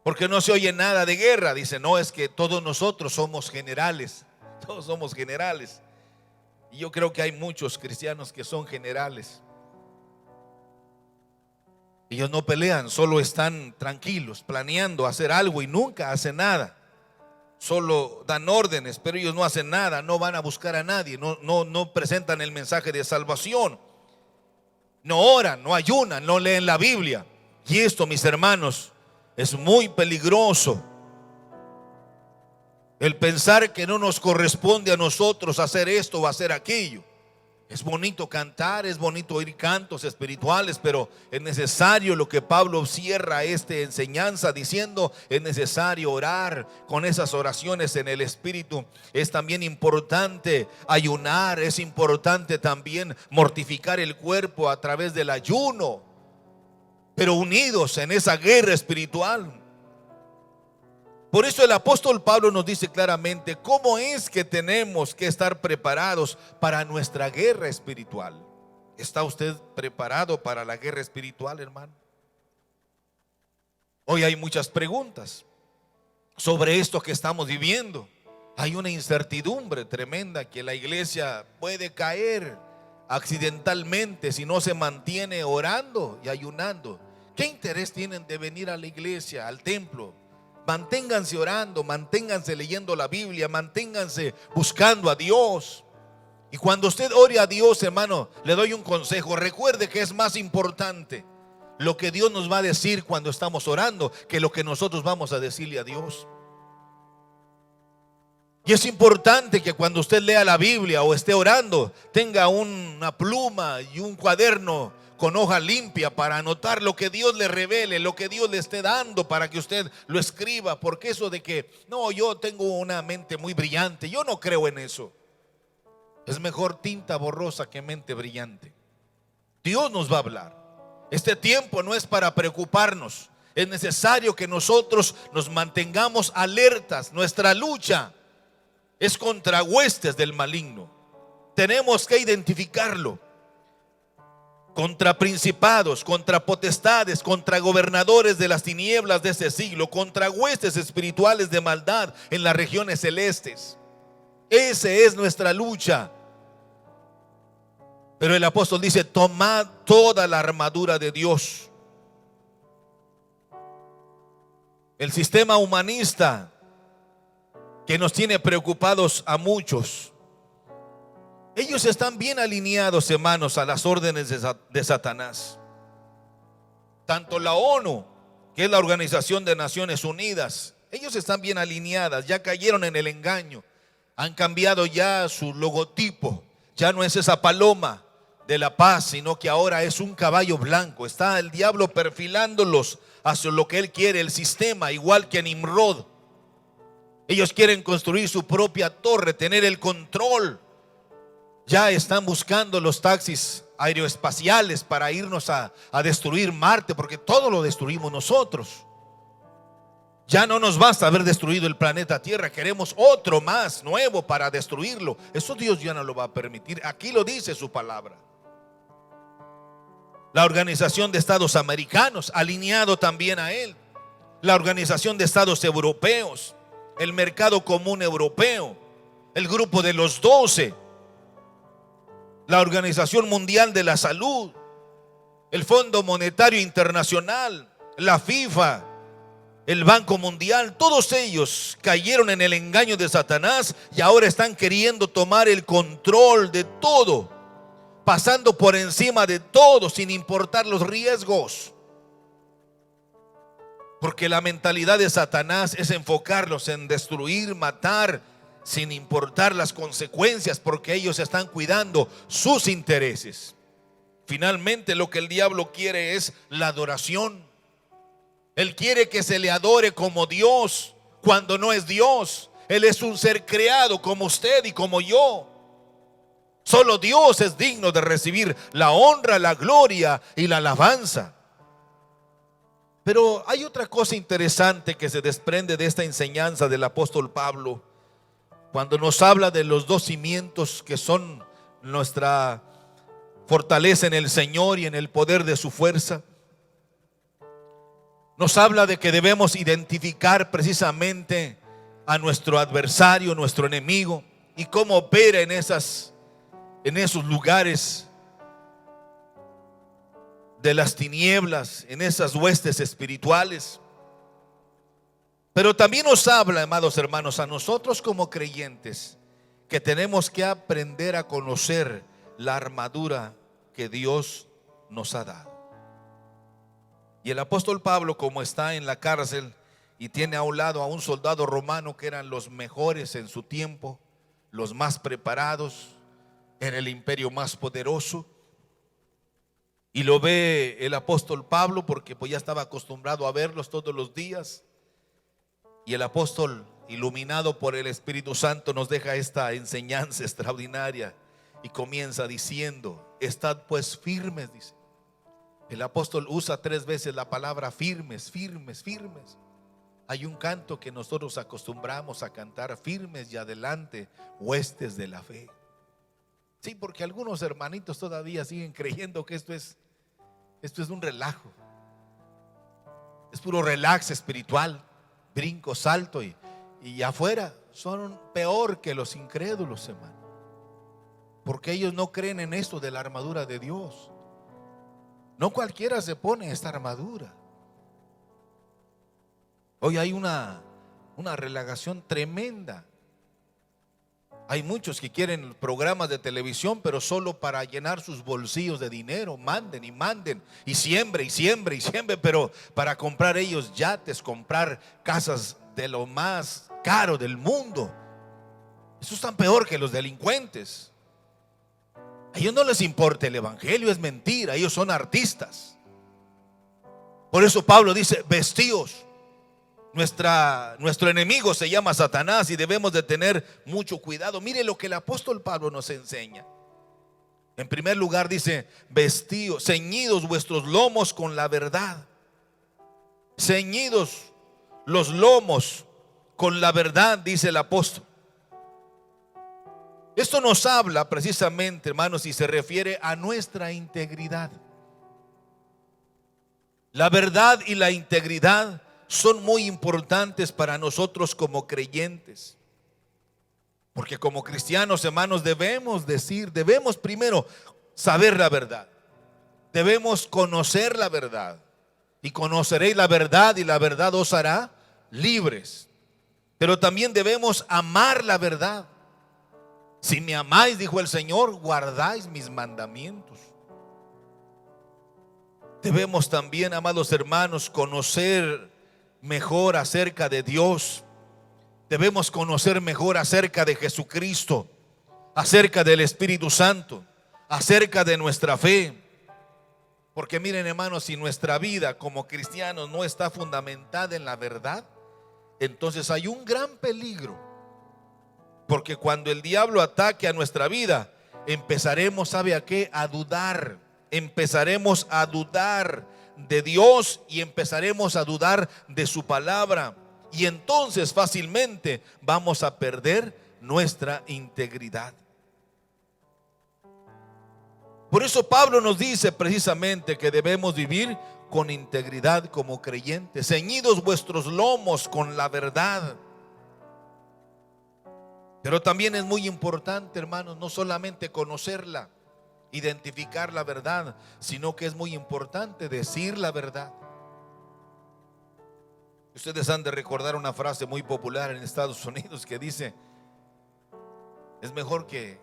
porque no se oye nada de guerra. Dice: no, es que todos nosotros somos generales. Todos somos generales. Y yo creo que hay muchos cristianos que son generales. Ellos no pelean, solo están tranquilos, planeando hacer algo y nunca hacen nada. Solo dan órdenes, pero ellos no hacen nada, no van a buscar a nadie, no presentan el mensaje de salvación. No oran, no ayunan, no leen la Biblia. Y esto, mis hermanos, es muy peligroso. El pensar que no nos corresponde a nosotros hacer esto o hacer aquello. Es bonito cantar, es bonito oír cantos espirituales, pero es necesario, lo que Pablo cierra esta enseñanza diciendo, es necesario orar con esas oraciones en el Espíritu. Es también importante ayunar, es importante también mortificar el cuerpo a través del ayuno, pero unidos en esa guerra espiritual. Por eso el apóstol Pablo nos dice claramente cómo es que tenemos que estar preparados para nuestra guerra espiritual. ¿Está usted preparado para la guerra espiritual, hermano? Hoy hay muchas preguntas sobre esto que estamos viviendo. Hay una incertidumbre tremenda, que la iglesia puede caer accidentalmente si no se mantiene orando y ayunando. ¿Qué interés tienen de venir a la iglesia, al templo? Manténganse orando, manténganse leyendo la Biblia, manténganse buscando a Dios. Y cuando usted ore a Dios, hermano, le doy un consejo: recuerde que es más importante lo que Dios nos va a decir cuando estamos orando que lo que nosotros vamos a decirle a Dios. Y es importante que cuando usted lea la Biblia o esté orando, tenga una pluma y un cuaderno con hoja limpia para anotar lo que Dios le revele, lo que Dios le esté dando, para que usted lo escriba. Porque eso de que no, yo tengo una mente muy brillante, yo no creo en eso. Es mejor tinta borrosa que mente brillante. Dios nos va a hablar. Este tiempo no es para preocuparnos. Es necesario que nosotros nos mantengamos alertas. Nuestra lucha es contra huestes del maligno. Tenemos que identificarlo. contra principados, contra potestades, contra gobernadores de las tinieblas de este siglo, contra huestes espirituales de maldad en las regiones celestes. Esa es nuestra lucha. Pero el apóstol dice: tomad toda la armadura de Dios. El sistema humanista que nos tiene preocupados a muchos, ellos están bien alineados, hermanos, a las órdenes de Satanás. Tanto la ONU, que es la Organización de Naciones Unidas, ellos están bien alineadas, ya cayeron en el engaño. Han cambiado ya su logotipo. Ya no es esa paloma de la paz, sino que ahora es un caballo blanco. Está el diablo perfilándolos hacia lo que él quiere, el sistema, igual que Nimrod. Ellos quieren construir su propia torre, tener el control. Ya están buscando los taxis aeroespaciales para irnos a destruir Marte, porque todo lo destruimos nosotros. Ya no nos basta haber destruido el planeta Tierra, queremos otro más nuevo para destruirlo. Eso Dios ya no lo va a permitir. Aquí lo dice su palabra. La Organización de Estados Americanos, alineado también a él. La Organización de Estados Europeos, el Mercado Común Europeo, el Grupo de los 12, la Organización Mundial de la Salud, el Fondo Monetario Internacional, la FIFA, el Banco Mundial. Todos ellos cayeron en el engaño de Satanás y ahora están queriendo tomar el control de todo, pasando por encima de todo sin importar los riesgos. Porque la mentalidad de Satanás es enfocarlos en destruir, matar, sin importar las consecuencias, porque ellos están cuidando sus intereses. Finalmente, lo que el diablo quiere es la adoración. Él quiere que se le adore como Dios, cuando no es Dios. Él es un ser creado como usted y como yo. Solo Dios es digno de recibir la honra, la gloria y la alabanza. Pero hay otra cosa interesante que se desprende de esta enseñanza del apóstol Pablo, cuando nos habla de los dos cimientos que son nuestra fortaleza en el Señor y en el poder de su fuerza. Nos habla de que debemos identificar precisamente a nuestro adversario, nuestro enemigo, y cómo opera en esos lugares de las tinieblas, en esas huestes espirituales. Pero también nos habla, amados hermanos, a nosotros como creyentes, que tenemos que aprender a conocer la armadura que Dios nos ha dado. Y el apóstol Pablo, como está en la cárcel y tiene a un lado a un soldado romano que eran los mejores en su tiempo, los más preparados, en el imperio más poderoso, y lo ve el apóstol Pablo porque pues ya estaba acostumbrado a verlos todos los días. Y el apóstol, iluminado por el Espíritu Santo, nos deja esta enseñanza extraordinaria y comienza diciendo: estad pues firmes, dice. El apóstol usa 3 veces la palabra firmes, firmes, firmes. Hay un canto que nosotros acostumbramos a cantar: firmes y adelante, huestes de la fe. Sí, porque algunos hermanitos todavía siguen creyendo que esto es un relajo. Es puro relax espiritual, brinco, salto y afuera son peor que los incrédulos, hermano. Porque ellos no creen en esto de la armadura de Dios. No cualquiera se pone esta armadura. Hoy hay una relagación tremenda. Hay muchos que quieren programas de televisión, pero solo para llenar sus bolsillos de dinero. Manden y manden y siembre y siembre y siembre, pero para comprar ellos yates, comprar casas de lo más caro del mundo. Eso es tan peor que los delincuentes. A ellos no les importa el evangelio, es mentira, ellos son artistas. Por eso Pablo dice: vestíos. Nuestro enemigo se llama Satanás y debemos de tener mucho cuidado. Mire lo que el apóstol Pablo nos enseña. En primer lugar dice: vestíos, ceñidos vuestros lomos con la verdad. Ceñidos los lomos con la verdad, dice el apóstol. Esto nos habla precisamente, hermanos, y se refiere a nuestra integridad. La verdad y la integridad son muy importantes para nosotros como creyentes. Porque como cristianos, hermanos, debemos primero saber la verdad. Debemos conocer la verdad. Y conoceréis la verdad y la verdad os hará libres. Pero también debemos amar la verdad. Si me amáis, dijo el Señor, guardáis mis mandamientos. Debemos también, amados hermanos, conocer mejor acerca de Dios. Debemos conocer mejor acerca de Jesucristo, acerca del Espíritu Santo, acerca de nuestra fe. Porque miren, hermanos, si nuestra vida como cristianos no está fundamentada en la verdad, entonces hay un gran peligro. Porque cuando el diablo ataque a nuestra vida, empezaremos, ¿sabe a qué? A dudar. Empezaremos a dudar de Dios y empezaremos a dudar de su palabra. Y entonces fácilmente vamos a perder nuestra integridad. Por eso Pablo nos dice precisamente que debemos vivir con integridad como creyentes. Ceñidos vuestros lomos con la verdad. Pero también es muy importante, hermanos, no solamente conocerla, identificar la verdad, sino que es muy importante decir la verdad. Ustedes han de recordar una frase muy popular en Estados Unidos que dice: es mejor que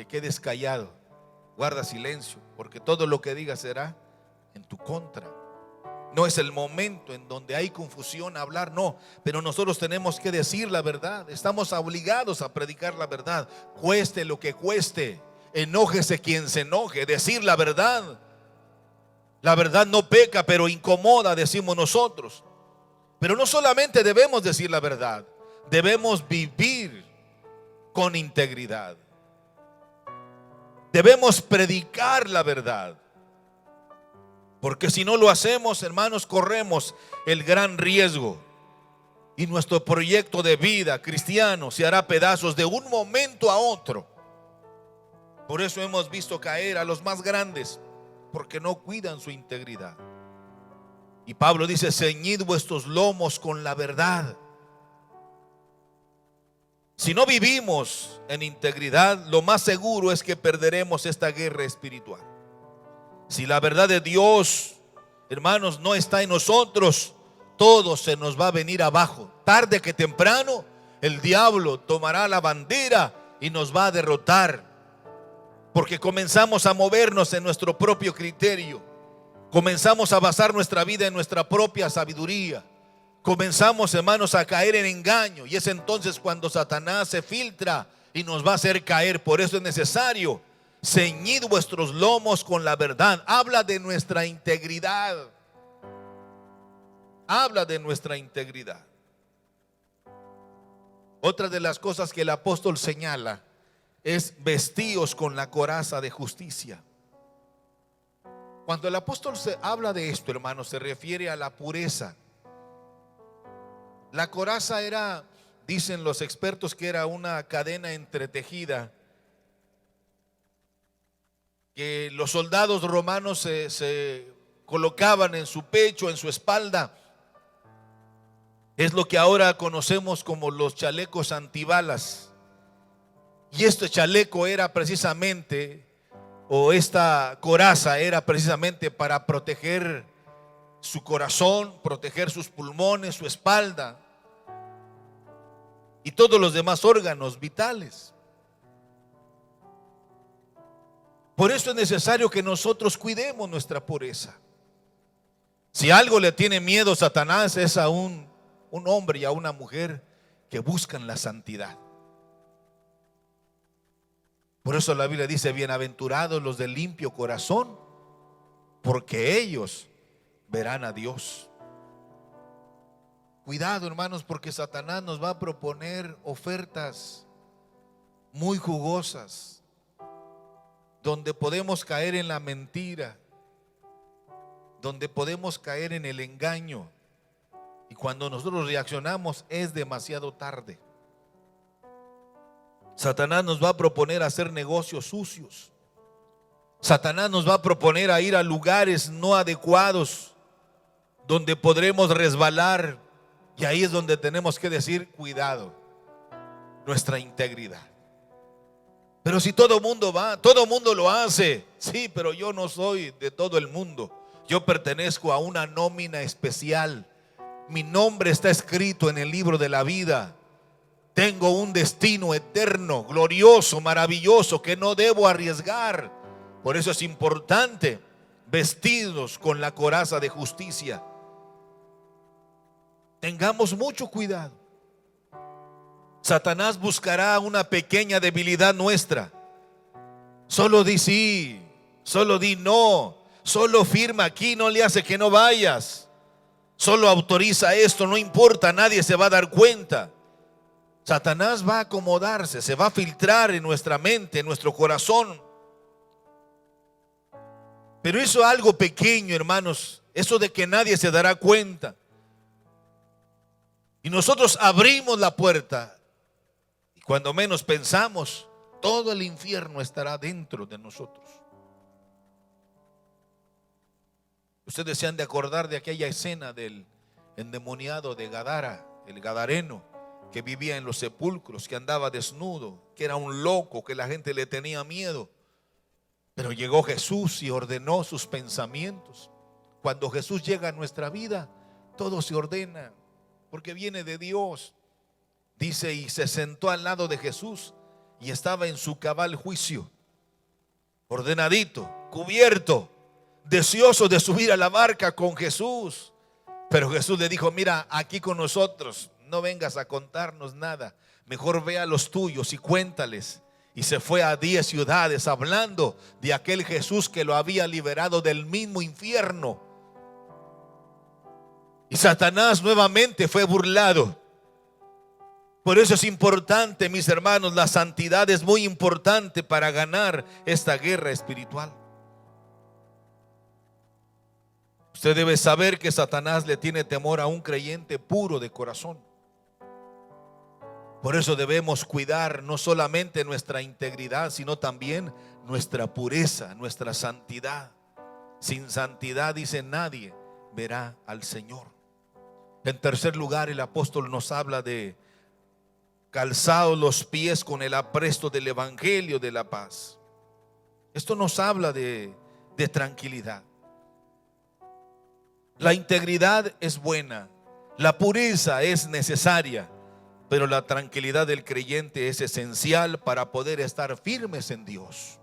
quedes callado, guarda silencio, porque todo lo que digas será en tu contra. No es el momento en donde hay confusión a hablar, no, pero nosotros tenemos que decir la verdad. Estamos obligados a predicar la verdad, cueste lo que cueste, enójese quien se enoje, decir la verdad. La verdad no peca, pero incomoda, decimos nosotros. Pero no solamente debemos decir la verdad, debemos vivir con integridad. Debemos predicar la verdad. Porque si no lo hacemos, hermanos, corremos el gran riesgo y nuestro proyecto de vida cristiano se hará pedazos de un momento a otro. Por eso hemos visto caer a los más grandes, porque no cuidan su integridad. Y Pablo dice: ceñid vuestros lomos con la verdad. Si no vivimos en integridad, lo más seguro es que perderemos esta guerra espiritual. Si la verdad de Dios, hermanos, no está en nosotros, todo se nos va a venir abajo. Tarde que temprano, el diablo tomará la bandera y nos va a derrotar. Porque comenzamos a movernos en nuestro propio criterio. Comenzamos a basar nuestra vida en nuestra propia sabiduría. Comenzamos, hermanos, a caer en engaño. Y es entonces cuando Satanás se filtra y nos va a hacer caer. Por eso es necesario: ceñid vuestros lomos con la verdad. Habla de nuestra integridad. Habla de nuestra integridad. Otra de las cosas que el apóstol señala es: vestíos con la coraza de justicia. Cuando el apóstol se habla de esto, hermanos, se refiere a la pureza. La coraza era, dicen los expertos, que era una cadena entretejida que los soldados romanos se colocaban en su pecho, en su espalda. Es lo que ahora conocemos como los chalecos antibalas. Y este chaleco era precisamente, o esta coraza era precisamente para proteger su corazón, proteger sus pulmones, su espalda y todos los demás órganos vitales. Por eso es necesario que nosotros cuidemos nuestra pureza. Si algo le tiene miedo Satanás es a un hombre y a una mujer que buscan la santidad. Por eso la Biblia dice: bienaventurados los de limpio corazón, porque ellos verán a Dios. Cuidado, hermanos, porque Satanás nos va a proponer ofertas muy jugosas, donde podemos caer en la mentira, donde podemos caer en el engaño. Y cuando nosotros reaccionamos es demasiado tarde. Satanás nos va a proponer hacer negocios sucios, Satanás nos va a proponer a ir a lugares no adecuados, donde podremos resbalar. Y ahí es donde tenemos que decir, cuidado, nuestra integridad. Pero si todo mundo va, todo mundo lo hace. Sí, pero yo no soy de todo el mundo. Yo pertenezco a una nómina especial. Mi nombre está escrito en el libro de la vida. Tengo un destino eterno, glorioso, maravilloso, que no debo arriesgar. Por eso es importante vestirnos con la coraza de justicia. Tengamos mucho cuidado. Satanás buscará una pequeña debilidad nuestra. Solo di sí, solo di no, solo firma aquí, no le hace que no vayas. Solo autoriza esto, no importa, nadie se va a dar cuenta. Satanás va a acomodarse, se va a filtrar en nuestra mente, en nuestro corazón. Pero eso es algo pequeño, hermanos, eso de que nadie se dará cuenta. Y nosotros abrimos la puerta y cuando menos pensamos, todo el infierno estará dentro de nosotros. Ustedes se han de acordar de aquella escena del endemoniado de Gadara, el gadareno, que vivía en los sepulcros, que andaba desnudo, que era un loco, que la gente le tenía miedo. Pero llegó Jesús y ordenó sus pensamientos. Cuando Jesús llega a nuestra vida, todo se ordena, porque viene de Dios. Dice, y se sentó al lado de Jesús y estaba en su cabal juicio, ordenadito, cubierto, deseoso de subir a la barca con Jesús. Pero Jesús le dijo, mira, aquí con nosotros, no vengas a contarnos nada, mejor ve a los tuyos y cuéntales. Y se fue a 10 ciudades hablando de aquel Jesús que lo había liberado del mismo infierno. Y Satanás nuevamente fue burlado. Por eso es importante, mis hermanos, la santidad es muy importante para ganar esta guerra espiritual. Usted debe saber que Satanás le tiene temor a un creyente puro de corazón. Por eso debemos cuidar no solamente nuestra integridad, sino también nuestra pureza, nuestra santidad. Sin santidad, dice, nadie verá al Señor. En tercer lugar, el apóstol nos habla de calzados los pies con el apresto del evangelio de la paz. Esto nos habla de tranquilidad. La integridad es buena, la pureza es necesaria, pero la tranquilidad del creyente es esencial para poder estar firmes en Dios.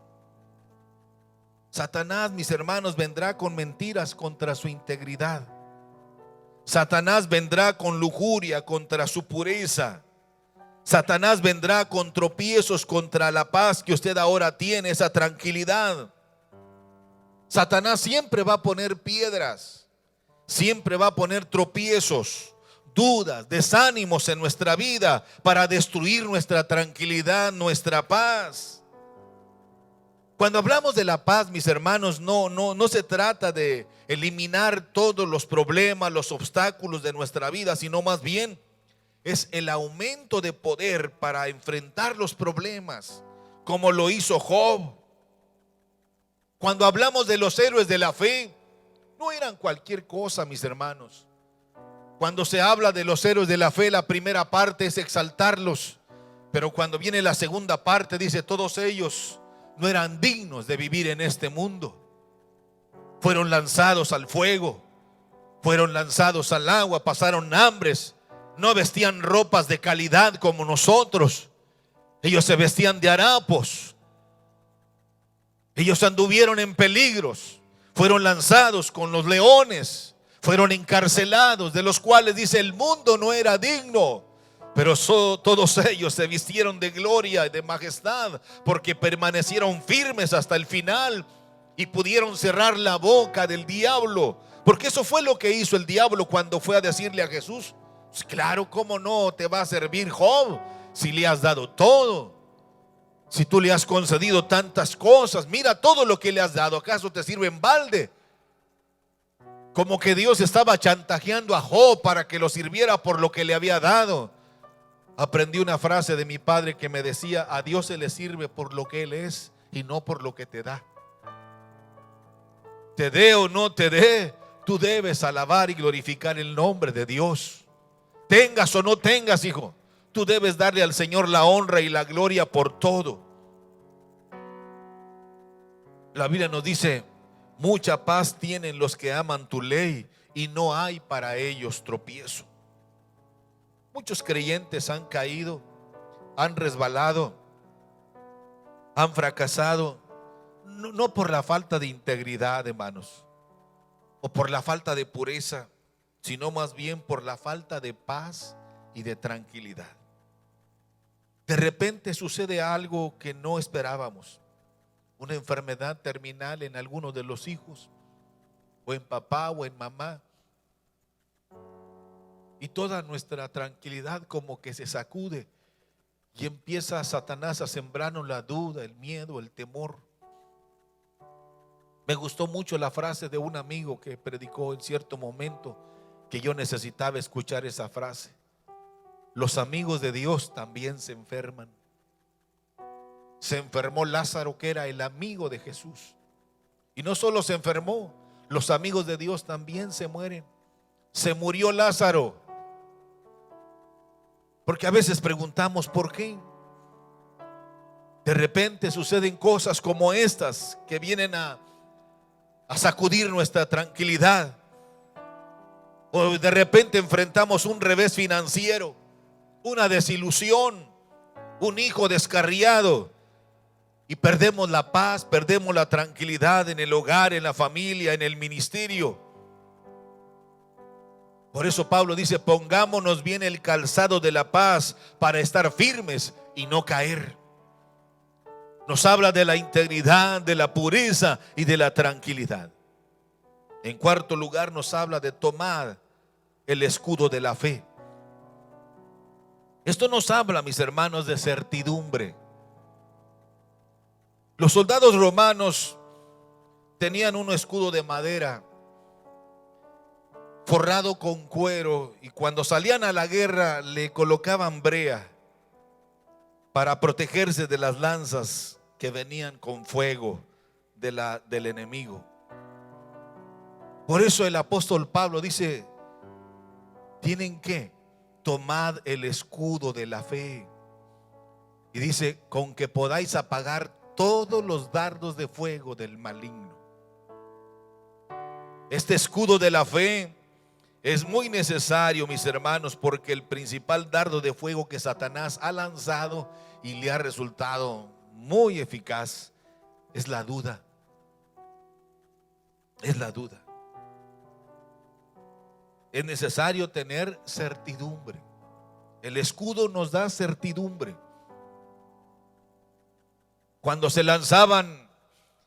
Satanás, mis hermanos, vendrá con mentiras contra su integridad. Satanás vendrá con lujuria contra su pureza. Satanás vendrá con tropiezos contra la paz que usted ahora tiene, esa tranquilidad. Satanás siempre va a poner piedras, siempre va a poner tropiezos, dudas, desánimos en nuestra vida para destruir nuestra tranquilidad, nuestra paz. Cuando hablamos de la paz, mis hermanos, no se trata de eliminar todos los problemas, los obstáculos de nuestra vida, sino más bien es el aumento de poder para enfrentar los problemas, como lo hizo Job. Cuando hablamos de los héroes de la fe, no eran cualquier cosa, mis hermanos. Cuando se habla de los héroes de la fe, la primera parte es exaltarlos, pero cuando viene la segunda parte dice, todos ellos no eran dignos de vivir en este mundo. Fueron lanzados al fuego, fueron lanzados al agua, pasaron hambres, no vestían ropas de calidad como nosotros. Ellos se vestían de harapos. Ellos anduvieron en peligros, fueron lanzados con los leones, fueron encarcelados, de los cuales dice el mundo no era digno. Pero todos ellos se vistieron de gloria y de majestad, porque permanecieron firmes hasta el final y pudieron cerrar la boca del diablo. Porque eso fue lo que hizo el diablo cuando fue a decirle a Jesús, pues claro, ¿cómo no te va a servir Job si le has dado todo? Si tú le has concedido tantas cosas, mira todo lo que le has dado, ¿acaso te sirve en balde? Como que Dios estaba chantajeando a Job para que lo sirviera por lo que le había dado. Aprendí una frase de mi padre que me decía, a Dios se le sirve por lo que Él es y no por lo que te da. te dé o no te dé, tú debes alabar y glorificar el nombre de Dios. Tengas o no tengas, hijo, tú debes darle al Señor la honra y la gloria por todo. La Biblia nos dice: mucha paz tienen los que aman tu ley y no hay para ellos tropiezo. Muchos creyentes han caído, han resbalado, han fracasado, no por la falta de integridad, hermanos, o por la falta de pureza, sino más bien por la falta de paz y de tranquilidad. De repente sucede algo que no esperábamos, una enfermedad terminal en alguno de los hijos, o en papá o en mamá, y toda nuestra tranquilidad como que se sacude, y empieza Satanás a sembrarnos la duda, el miedo, el temor. Me gustó mucho la frase de un amigo que predicó en cierto momento, que yo necesitaba escuchar esa frase: los amigos de Dios también se enferman. Se enfermó Lázaro, que era el amigo de Jesús, y no solo se enfermó, los amigos de Dios también se mueren. Se murió Lázaro, porque a veces preguntamos ¿por qué? De repente suceden cosas como estas que vienen a sacudir nuestra tranquilidad, o de repente enfrentamos un revés financiero, una desilusión, un hijo descarriado, y perdemos la paz, perdemos la tranquilidad en el hogar, en la familia, en el ministerio. Por eso Pablo dice: pongámonos bien el calzado de la paz para estar firmes y no caer. Nos habla de la integridad, de la pureza y de la tranquilidad. En cuarto lugar, nos habla de tomar el escudo de la fe. Esto nos habla, mis hermanos, de certidumbre. Los soldados romanos tenían un escudo de madera forrado con cuero, y cuando salían a la guerra le colocaban brea para protegerse de las lanzas que venían con fuego del enemigo. Por eso el apóstol Pablo dice: tienen que tomar el escudo de la fe, y dice: con que podáis apagar todos los dardos de fuego del maligno. Este escudo de la fe es muy necesario, mis hermanos, porque el principal dardo de fuego que Satanás ha lanzado y le ha resultado muy eficaz es la duda. Es la duda. Es necesario tener certidumbre. El escudo nos da certidumbre. Cuando se lanzaban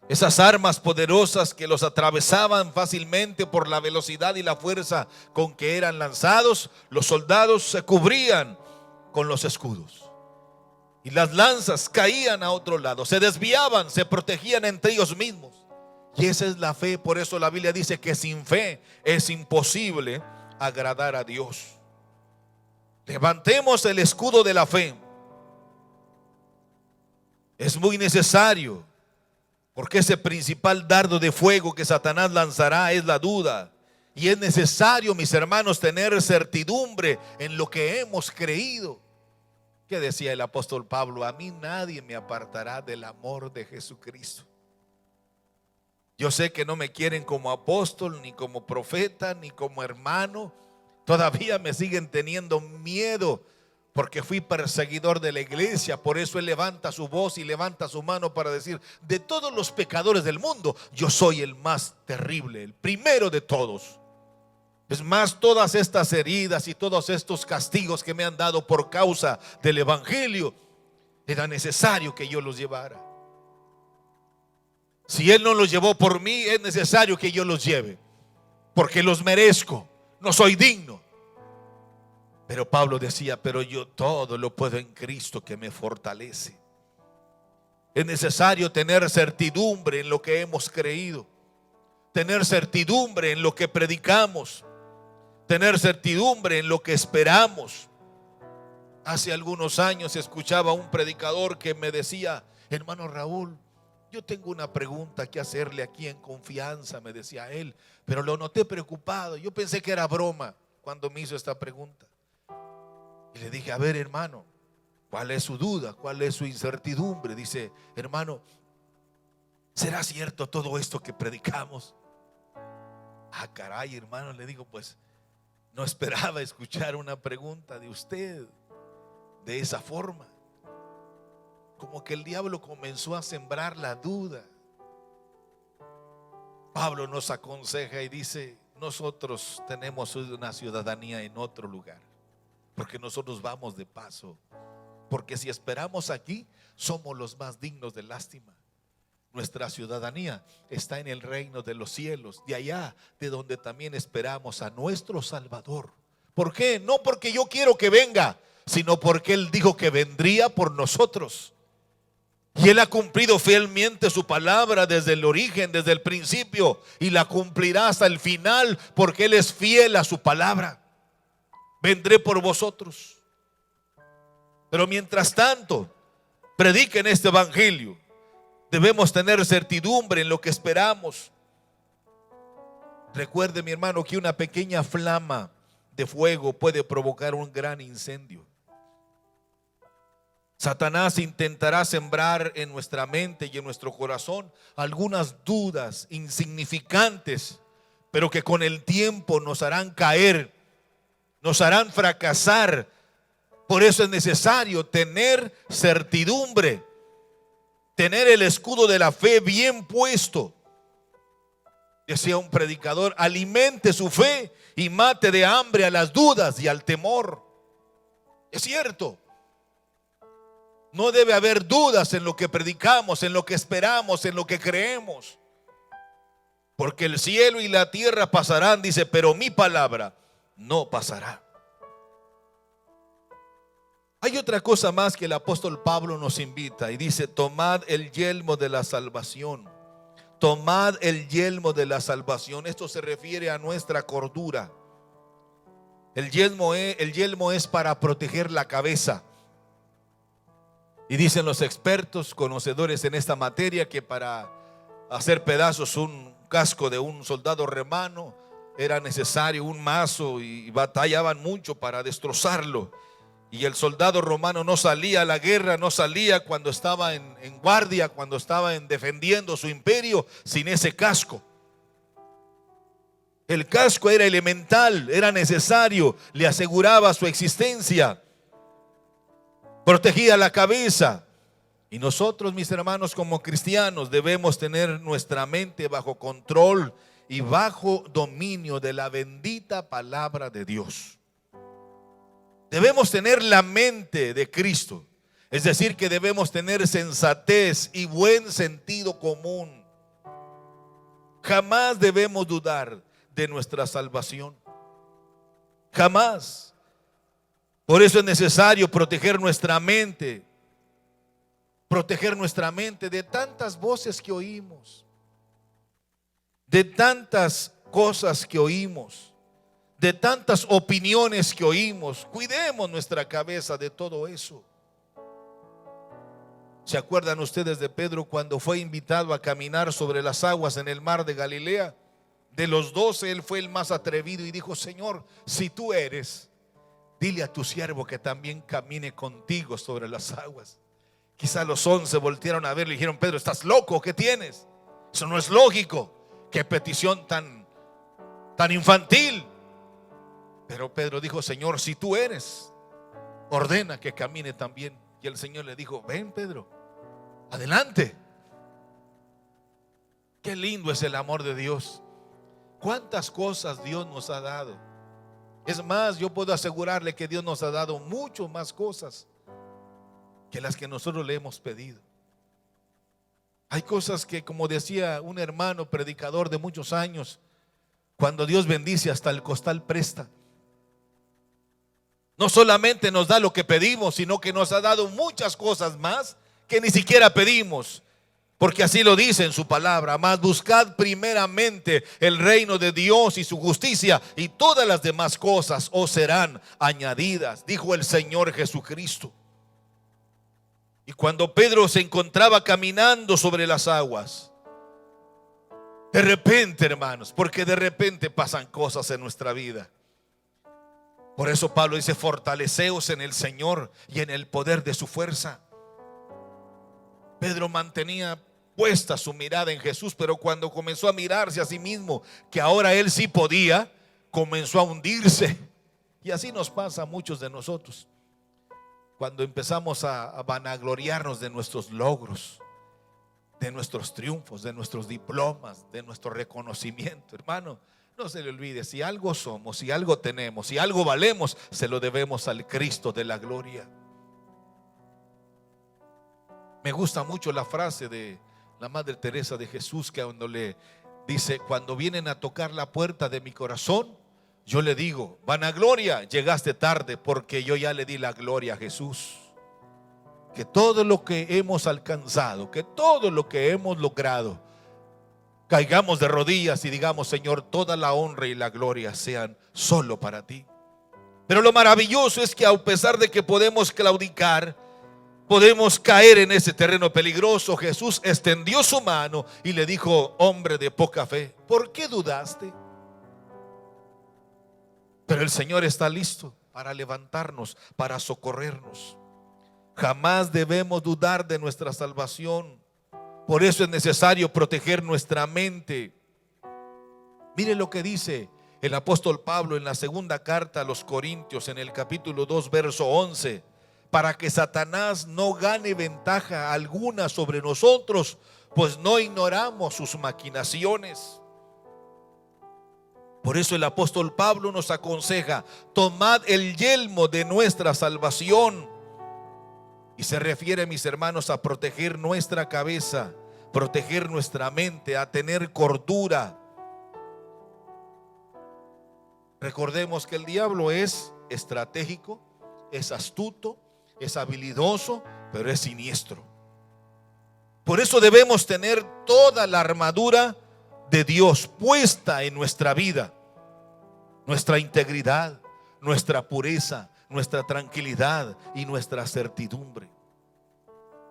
esas armas poderosas que los atravesaban fácilmente por la velocidad y la fuerza con que eran lanzados, los soldados se cubrían con los escudos, y las lanzas caían a otro lado, se desviaban, se protegían entre ellos mismos. Y esa es la fe. Por eso la Biblia dice que sin fe es imposible agradar a Dios. Levantemos el escudo de la fe. Es muy necesario, porque ese principal dardo de fuego que Satanás lanzará es la duda. Y es necesario, mis hermanos, tener certidumbre en lo que hemos creído. ¿Qué decía el apóstol Pablo? A mí nadie me apartará del amor de Jesucristo. Yo sé que no me quieren como apóstol, ni como profeta, ni como hermano. Todavía me siguen teniendo miedo, porque fui perseguidor de la iglesia. Por eso él levanta su voz y levanta su mano para decir: de todos los pecadores del mundo, yo soy el más terrible, el primero de todos. Es más, todas estas heridas y todos estos castigos que me han dado por causa del evangelio, era necesario que yo los llevara. Si él no los llevó por mí, es necesario que yo los lleve, porque los merezco, no soy digno. Pero Pablo decía: pero yo todo lo puedo en Cristo que me fortalece. Es necesario tener certidumbre en lo que hemos creído, tener certidumbre en lo que predicamos, tener certidumbre en lo que esperamos. Hace algunos años escuchaba a un predicador que me decía: hermano Raúl, yo tengo una pregunta que hacerle aquí en confianza, me decía él, pero lo noté preocupado. Yo pensé que era broma cuando me hizo esta pregunta. Y le dije, a ver, hermano, ¿cuál es su duda? ¿Cuál es su incertidumbre? Dice, hermano, ¿será cierto todo esto que predicamos? Ah, caray, hermano, le digo, pues no esperaba escuchar una pregunta de usted de esa forma. Como que el diablo comenzó a sembrar la duda. Pablo nos aconseja y dice, nosotros tenemos una ciudadanía en otro lugar, porque nosotros vamos de paso, porque si esperamos aquí, somos los más dignos de lástima. Nuestra ciudadanía está en el reino de los cielos, de allá de donde también esperamos a nuestro Salvador. ¿Por qué? No porque yo quiero que venga, sino porque Él dijo que vendría por nosotros. Y Él ha cumplido fielmente su palabra desde el origen, desde el principio, y la cumplirá hasta el final, porque Él es fiel a su palabra. Vendré por vosotros. Pero mientras tanto, prediquen este evangelio. Debemos tener certidumbre en lo que esperamos. Recuerde, mi hermano, que una pequeña flama de fuego puede provocar un gran incendio. Satanás intentará sembrar en nuestra mente y en nuestro corazón algunas dudas insignificantes, pero que con el tiempo nos harán caer, nos harán fracasar. Por eso es necesario tener certidumbre, tener el escudo de la fe bien puesto. Decía un predicador, alimente su fe y mate de hambre a las dudas y al temor. Es cierto. No debe haber dudas en lo que predicamos, en lo que esperamos, en lo que creemos. Porque el cielo y la tierra pasarán, dice, pero mi palabra no pasará. Hay otra cosa más que el apóstol Pablo nos invita y dice, tomad el yelmo de la salvación. Tomad el yelmo de la salvación. Esto se refiere a nuestra cordura. El yelmo es para proteger la cabeza. Y dicen los expertos, conocedores en esta materia, que para hacer pedazos un casco de un soldado romano era necesario un mazo y batallaban mucho para destrozarlo. Y el soldado romano no salía a la guerra, no salía cuando estaba en guardia, cuando estaba defendiendo su imperio sin ese casco. El casco era elemental, era necesario, le aseguraba su existencia, protegía la cabeza. Y nosotros, mis hermanos, como cristianos, debemos tener nuestra mente bajo control y bajo dominio de la bendita palabra de Dios. Debemos tener la mente de Cristo, es decir, que debemos tener sensatez y buen sentido común. Jamás debemos dudar de nuestra salvación. Jamás. Por eso es necesario proteger nuestra mente de tantas voces que oímos, de tantas cosas que oímos, de tantas opiniones que oímos. Cuidemos nuestra cabeza de todo eso. ¿Se acuerdan ustedes de Pedro cuando fue invitado a caminar sobre las aguas en el mar de Galilea? De los 12 él fue el más atrevido y dijo, Señor, si tú eres, dile a tu siervo que también camine contigo sobre las aguas. Quizá los 11 voltearon a ver y le dijeron, Pedro, ¿estás loco? ¿Qué tienes? Eso no es lógico. Qué petición tan infantil. Pero Pedro dijo, Señor, si tú eres, ordena que camine también. Y el Señor le dijo, ven, Pedro, adelante. Qué lindo es el amor de Dios. Cuántas cosas Dios nos ha dado. Es más, yo puedo asegurarle que Dios nos ha dado mucho más cosas que las que nosotros le hemos pedido. Hay cosas que, como decía un hermano predicador de muchos años, cuando Dios bendice hasta el costal presta. No solamente nos da lo que pedimos, sino que nos ha dado muchas cosas más que ni siquiera pedimos. Porque así lo dice en su palabra, mas buscad primeramente el reino de Dios y su justicia, y todas las demás cosas os serán añadidas, dijo el Señor Jesucristo. Y cuando Pedro se encontraba caminando sobre las aguas, de repente, hermanos, porque de repente pasan cosas en nuestra vida. Por eso Pablo dice: fortaleceos en el Señor y en el poder de su fuerza. Pedro mantenía puesta su mirada en Jesús, pero cuando comenzó a mirarse a sí mismo, que ahora él sí podía, comenzó a hundirse. Y así nos pasa a muchos de nosotros. Cuando empezamos a vanagloriarnos de nuestros logros, de nuestros triunfos, de nuestros diplomas, de nuestro reconocimiento, hermano, no se le olvide: si algo somos, si algo tenemos, si algo valemos, se lo debemos al Cristo de la gloria. Me gusta mucho la frase de la Madre Teresa de Jesús, que cuando le dice: cuando vienen a tocar la puerta de mi corazón, yo le digo: vanagloria, llegaste tarde, porque yo ya le di la gloria a Jesús. Que todo lo que hemos alcanzado, que todo lo que hemos logrado, caigamos de rodillas y digamos: Señor, toda la honra y la gloria sean solo para ti. Pero lo maravilloso es que a pesar de que podemos claudicar, podemos caer en ese terreno peligroso, Jesús extendió su mano y le dijo: hombre de poca fe, ¿por qué dudaste? Pero el Señor está listo para levantarnos, para socorrernos. Jamás debemos dudar de nuestra salvación. Por eso es necesario proteger nuestra mente. Mire lo que dice el apóstol Pablo en la segunda carta a los Corintios, en el capítulo 2, verso 11: para que Satanás no gane ventaja alguna sobre nosotros, pues no ignoramos sus maquinaciones. Por eso el apóstol Pablo nos aconseja: tomad el yelmo de nuestra salvación. Y se refiere, mis hermanos, a proteger nuestra cabeza, proteger nuestra mente, a tener cordura. Recordemos que el diablo es estratégico, es astuto, es habilidoso, pero es siniestro. Por eso debemos tener toda la armadura de Dios puesta en nuestra vida: nuestra integridad, nuestra pureza, nuestra tranquilidad y nuestra certidumbre.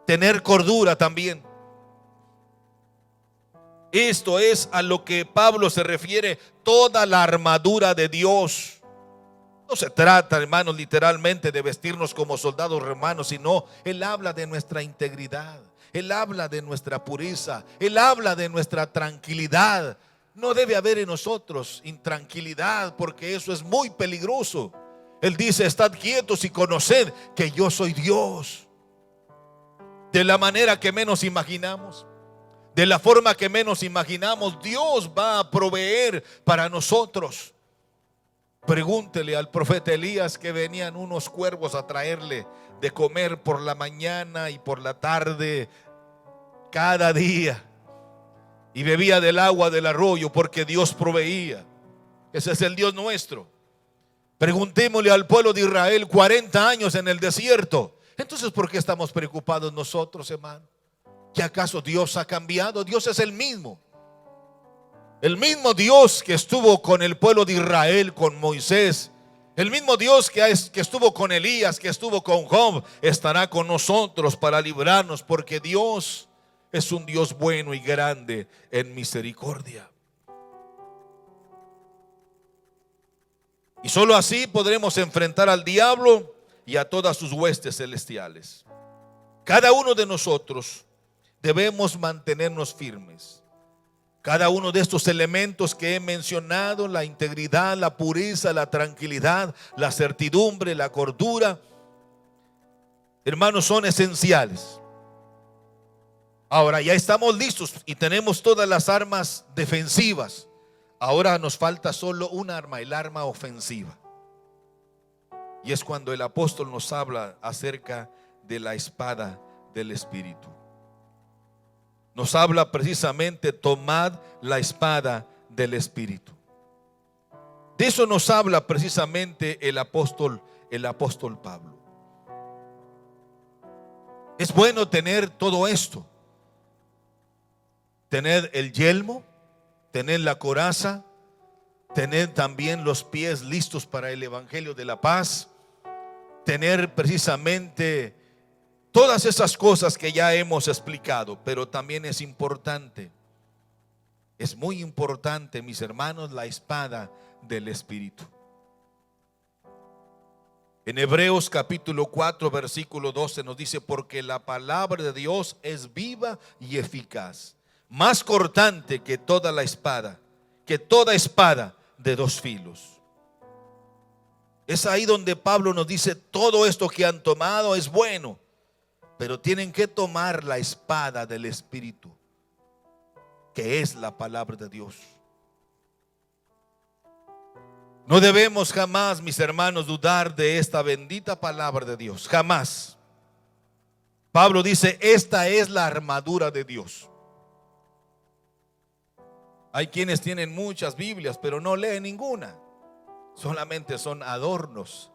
Tener cordura también. Esto es a lo que Pablo se refiere: toda la armadura de Dios. No se trata, hermanos, literalmente de vestirnos como soldados romanos, sino él habla de nuestra integridad, él habla de nuestra pureza, él habla de nuestra tranquilidad. No debe haber en nosotros intranquilidad, porque eso es muy peligroso. Él dice: estad quietos y conoced que yo soy Dios. De la manera que menos imaginamos, de la forma que menos imaginamos, Dios va a proveer para nosotros. Pregúntele al profeta Elías, que venían unos cuervos a traerle de comer por la mañana y por la tarde cada día, y bebía del agua del arroyo, porque Dios proveía. Ese es el Dios nuestro. Preguntémosle al pueblo de Israel: 40 años en el desierto. Entonces, ¿por qué estamos preocupados nosotros, hermano? ¿Que acaso Dios ha cambiado? Dios es el mismo. El mismo Dios que estuvo con el pueblo de Israel, con Moisés, el mismo Dios que estuvo con Elías, que estuvo con Job, estará con nosotros para librarnos, porque Dios es un Dios bueno y grande en misericordia. Y solo así podremos enfrentar al diablo y a todas sus huestes celestiales. Cada uno de nosotros debemos mantenernos firmes. Cada uno de estos elementos que he mencionado: la integridad, la pureza, la tranquilidad, la certidumbre, la cordura, hermanos, son esenciales. Ahora ya estamos listos y tenemos todas las armas defensivas. Ahora nos falta solo un arma, el arma ofensiva. Y es cuando el apóstol nos habla acerca de la espada del Espíritu. Nos habla precisamente: tomad la espada del Espíritu. De eso nos habla precisamente el apóstol Pablo. Es bueno tener todo esto: tener el yelmo, tener la coraza, tener también los pies listos para el evangelio de la paz, tener precisamente Todas esas cosas que ya hemos explicado, pero también es importante, es muy importante, mis hermanos, la espada del Espíritu. En Hebreos capítulo 4 versículo 12 nos dice: porque la palabra de Dios es viva y eficaz, más cortante que toda la espada, que toda espada de dos filos. Es ahí donde Pablo nos dice: todo esto que han tomado es bueno, pero tienen que tomar la espada del Espíritu, que es la palabra de Dios. No debemos jamás, mis hermanos, dudar de esta bendita palabra de Dios. Jamás. Pablo dice: esta es la armadura de Dios. Hay quienes tienen muchas Biblias, pero no leen ninguna. Solamente son adornos.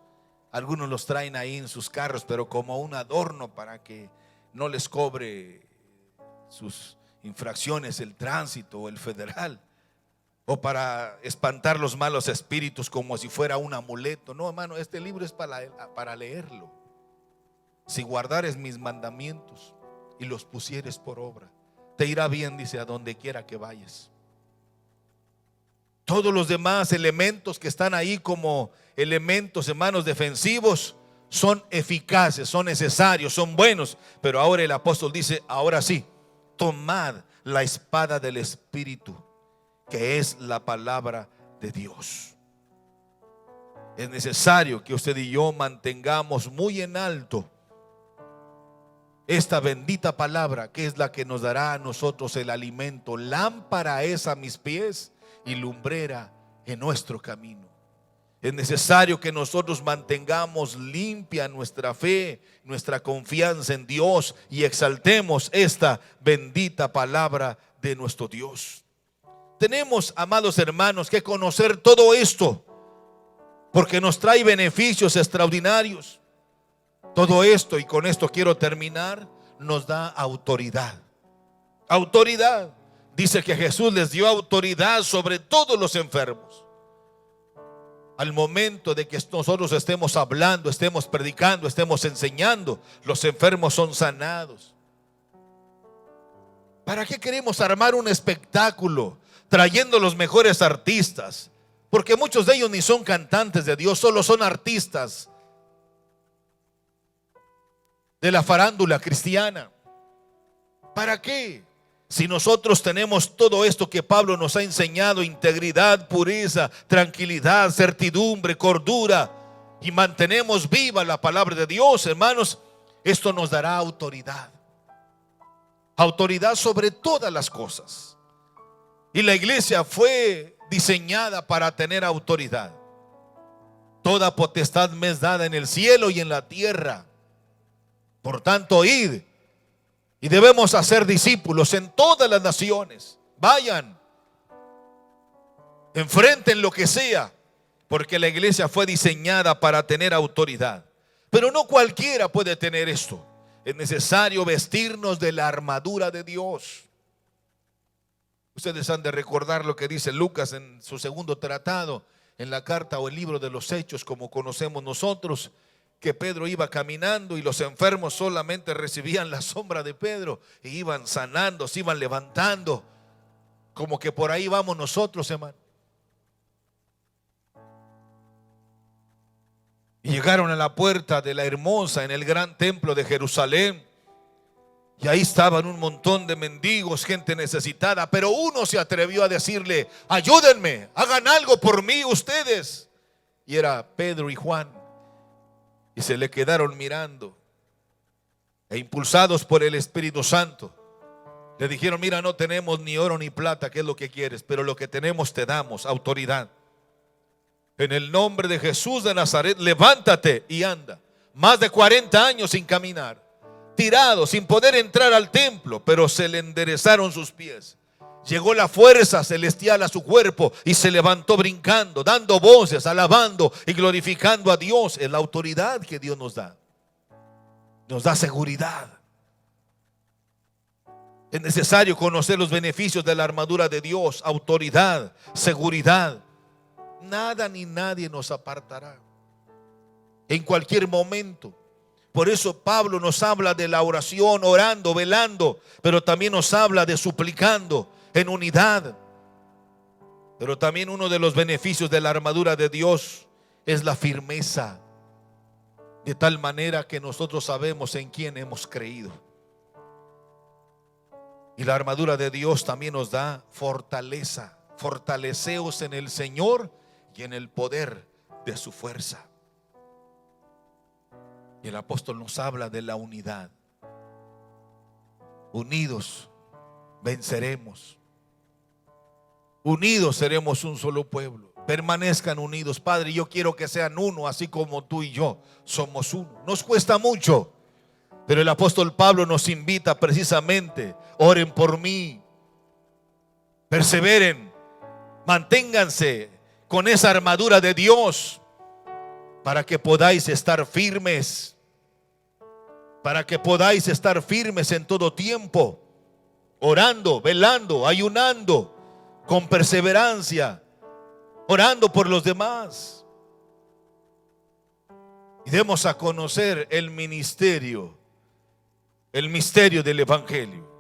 Algunos los traen ahí en sus carros, pero como un adorno para que no les cobre sus infracciones el tránsito o el federal, o para espantar los malos espíritus como si fuera un amuleto. No, hermano, este libro es para leerlo. Si guardares mis mandamientos y los pusieres por obra, te irá bien, dice, a donde quiera que vayas. Todos los demás elementos que están ahí como elementos, hermanos, defensivos, son eficaces, son necesarios, son buenos. Pero ahora el apóstol dice: ahora sí, tomad la espada del Espíritu, que es la palabra de Dios. Es necesario que usted y yo mantengamos muy en alto esta bendita palabra, que es la que nos dará a nosotros el alimento. Lámpara es a mis pies y lumbrera en nuestro camino. Es necesario que nosotros mantengamos limpia nuestra fe, nuestra confianza en Dios, y exaltemos esta bendita palabra de nuestro Dios. Tenemos, amados hermanos, que conocer todo esto, porque nos trae beneficios extraordinarios. Todo esto, y con esto quiero terminar, nos da autoridad. Autoridad. Dice que Jesús les dio autoridad sobre todos los enfermos. Al momento de que nosotros estemos hablando, estemos predicando, estemos enseñando, los enfermos son sanados. ¿Para qué queremos armar un espectáculo trayendo los mejores artistas? Porque muchos de ellos ni son cantantes de Dios, solo son artistas de la farándula cristiana. ¿Para qué? Si nosotros tenemos todo esto que Pablo nos ha enseñado: integridad, pureza, tranquilidad, certidumbre, cordura, y mantenemos viva la palabra de Dios, hermanos, esto nos dará autoridad. Autoridad sobre todas las cosas. Y la iglesia fue diseñada para tener autoridad. Toda potestad me es dada en el cielo y en la tierra. Por tanto, id. Y debemos hacer discípulos en todas las naciones. Vayan, enfrenten lo que sea, porque la iglesia fue diseñada para tener autoridad. Pero no cualquiera puede tener esto. Es necesario vestirnos de la armadura de Dios. Ustedes han de recordar lo que dice Lucas en su segundo tratado, en la carta o el libro de los Hechos, como conocemos nosotros, que Pedro iba caminando y los enfermos solamente recibían la sombra de Pedro y iban sanando, se iban levantando, como que por ahí vamos nosotros, hermano. Y llegaron a la puerta de la hermosa en el gran templo de Jerusalén, y ahí estaban un montón de mendigos, gente necesitada, pero uno se atrevió a decirle: ayúdenme, hagan algo por mí ustedes. Y era Pedro y Juan. Y se le quedaron mirando, e impulsados por el Espíritu Santo, le dijeron: mira, no tenemos ni oro ni plata, ¿qué es lo que quieres? Pero lo que tenemos te damos, autoridad. En el nombre de Jesús de Nazaret, levántate y anda. Más de 40 años sin caminar, tirado, sin poder entrar al templo, pero se le enderezaron sus pies. Llegó la fuerza celestial a su cuerpo y se levantó brincando, dando voces, alabando y glorificando a Dios. Es la autoridad que Dios nos da. Nos da seguridad. Es necesario conocer los beneficios de la armadura de Dios. Autoridad, seguridad. Nada ni nadie nos apartará. En cualquier momento Por eso Pablo nos habla de la oración, orando, velando, pero también nos habla de suplicando en unidad. Pero también uno de los beneficios de la armadura de Dios es la firmeza, de tal manera que nosotros sabemos en quién hemos creído. Y la armadura de Dios también nos da fortaleza. Fortaleceos en el Señor y en el poder de su fuerza. Y el apóstol nos habla de la unidad. Unidos venceremos. Unidos seremos un solo pueblo. Permanezcan unidos. Padre, yo quiero que sean uno, así como tú y yo somos uno. Nos cuesta mucho, pero el apóstol Pablo nos invita precisamente: oren por mí, perseveren, manténganse con esa armadura de Dios, para que podáis estar firmes, para que podáis estar firmes en todo tiempo, orando, velando, ayunando, con perseverancia, orando por los demás. Y demos a conocer el misterio del Evangelio.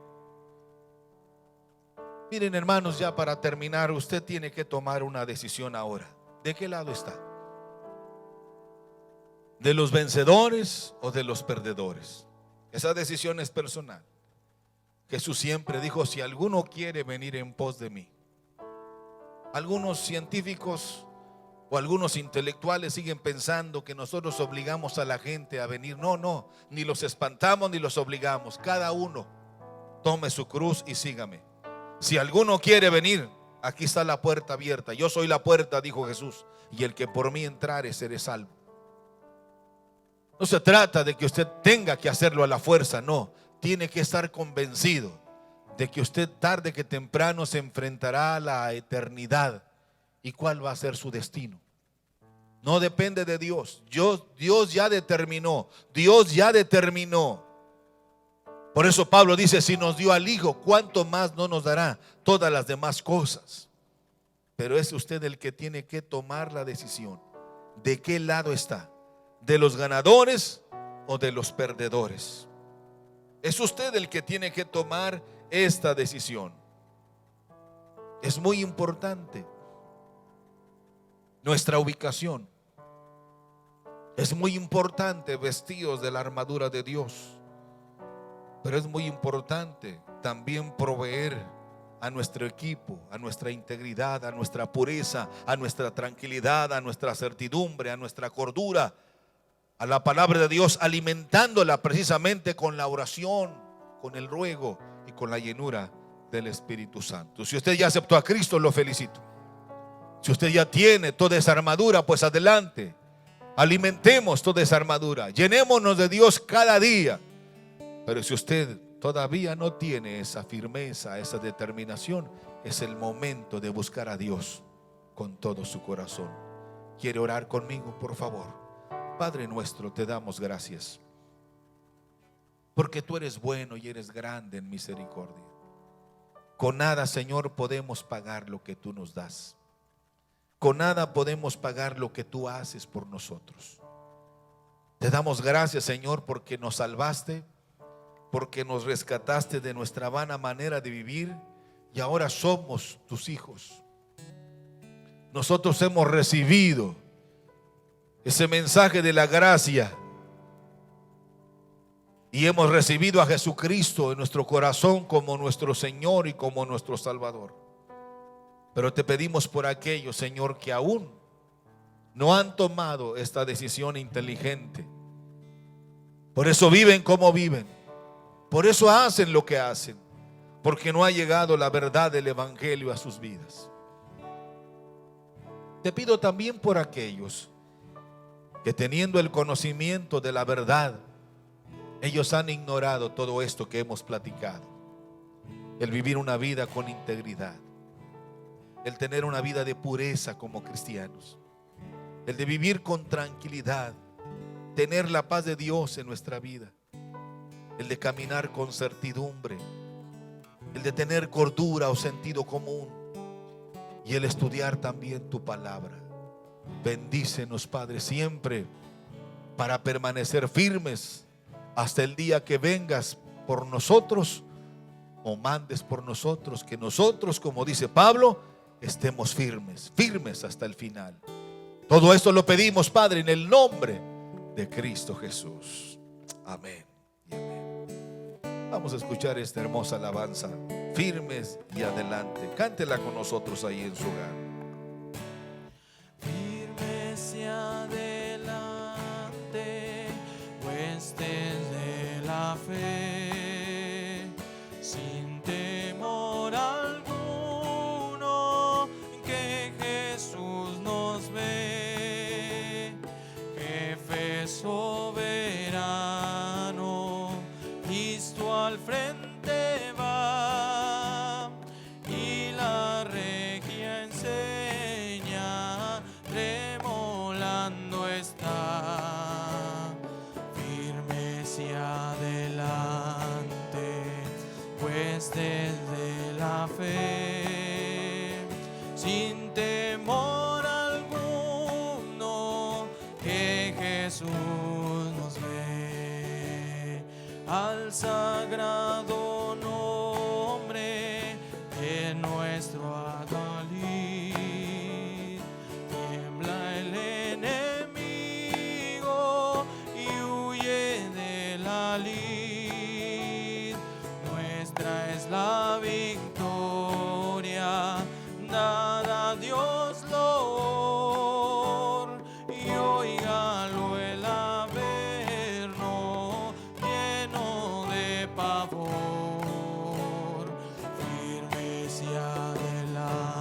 Miren, hermanos, ya para terminar, usted tiene que tomar una decisión ahora. ¿De qué lado está? ¿De los vencedores o de los perdedores? Esa decisión es personal. Jesús siempre dijo: si alguno quiere venir en pos de mí. Algunos científicos o algunos intelectuales siguen pensando que nosotros obligamos a la gente a venir. No, ni los espantamos ni los obligamos. Cada uno tome su cruz y sígame. Si alguno quiere venir, aquí está la puerta abierta. Yo soy la puerta, dijo Jesús, y el que por mí entrare seré salvo. No se trata de que usted tenga que hacerlo a la fuerza, no. Tiene que estar convencido de que usted tarde que temprano se enfrentará a la eternidad. ¿Y cuál va a ser su destino? No depende de Dios. Dios ya determinó. Dios ya determinó. Por eso Pablo dice: si nos dio al Hijo, ¿cuánto más no nos dará todas las demás cosas? Pero es usted el que tiene que tomar la decisión. ¿De qué lado está? ¿De los ganadores o de los perdedores? Es usted el que tiene que tomar esta decisión. Es muy importante nuestra ubicación. Es muy importante vestidos de la armadura de Dios. Pero es muy importante también proveer a nuestro equipo, a nuestra integridad, a nuestra pureza, a nuestra tranquilidad, a nuestra certidumbre, a nuestra cordura, a la palabra de Dios, alimentándola precisamente con la oración, con el ruego y con la llenura del Espíritu Santo. Si usted ya aceptó a Cristo, lo felicito. Si usted ya tiene toda esa armadura, pues adelante, alimentemos toda esa armadura, llenémonos de Dios cada día. Pero si usted todavía no tiene esa firmeza, esa determinación, es el momento de buscar a Dios con todo su corazón. ¿Quiere orar conmigo, por favor? Padre nuestro, te damos gracias, porque tú eres bueno y eres grande en misericordia. Con nada, Señor, podemos pagar lo que tú nos das. Con nada podemos pagar lo que tú haces por nosotros. Te damos gracias, Señor, porque nos salvaste, porque nos rescataste de nuestra vana manera de vivir y ahora somos tus hijos. Nosotros hemos recibido ese mensaje de la gracia y hemos recibido a Jesucristo en nuestro corazón como nuestro Señor y como nuestro Salvador. Pero te pedimos por aquellos, Señor, que aún no han tomado esta decisión inteligente. Por eso viven como viven. Por eso hacen lo que hacen, porque no ha llegado la verdad del Evangelio a sus vidas. Te pido también por aquellos que, teniendo el conocimiento de la verdad, ellos han ignorado todo esto que hemos platicado. El vivir una vida con integridad, el tener una vida de pureza como cristianos, el de vivir con tranquilidad, tener la paz de Dios en nuestra vida, el de caminar con certidumbre, el de tener cordura o sentido común y el estudiar también tu palabra. Bendícenos, Padre, siempre para permanecer firmes hasta el día que vengas por nosotros o mandes por nosotros, que nosotros, como dice Pablo, estemos firmes, firmes hasta el final. Todo esto lo pedimos, Padre, en el nombre de Cristo Jesús. Amén y amén. Vamos a escuchar esta hermosa alabanza, firmes y adelante. Cántela con nosotros ahí en su hogar. Firmes y adelante, huestes de la fe, sin temor alguno, que Jesús nos ve. Jefe soberano, Cristo al frente va, y la regia enseña, tremolando está. Firmes y adelante, pues desde la fe, sin temor alguno, que Jesús nos ve. Al sagrado nombre de nuestro adalid, tiembla el enemigo y huye de la lid. Nuestra es la victoria, dada a Dios loor, y oígalo el averno lleno de pavor. Firmes y adelante,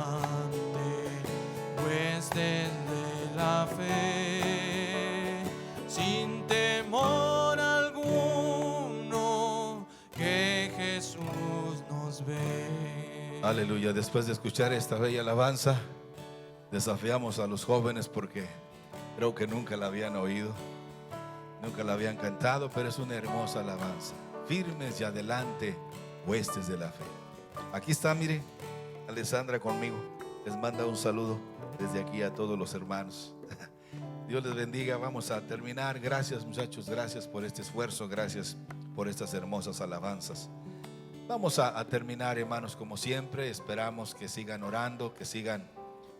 pues desde la fe, sin temor alguno, que Jesús nos ve. Aleluya. Después de escuchar esta bella alabanza, desafiamos a los jóvenes porque creo que nunca la habían oído, nunca la habían cantado, pero es una hermosa alabanza. Firmes y adelante, huestes de la fe. Aquí está, mire, Alessandra conmigo. Les manda un saludo desde aquí a todos los hermanos. Dios les bendiga. Vamos a terminar. Gracias, muchachos, gracias por este esfuerzo, gracias por estas hermosas alabanzas. Vamos a terminar, hermanos, como siempre. Esperamos que sigan orando, que sigan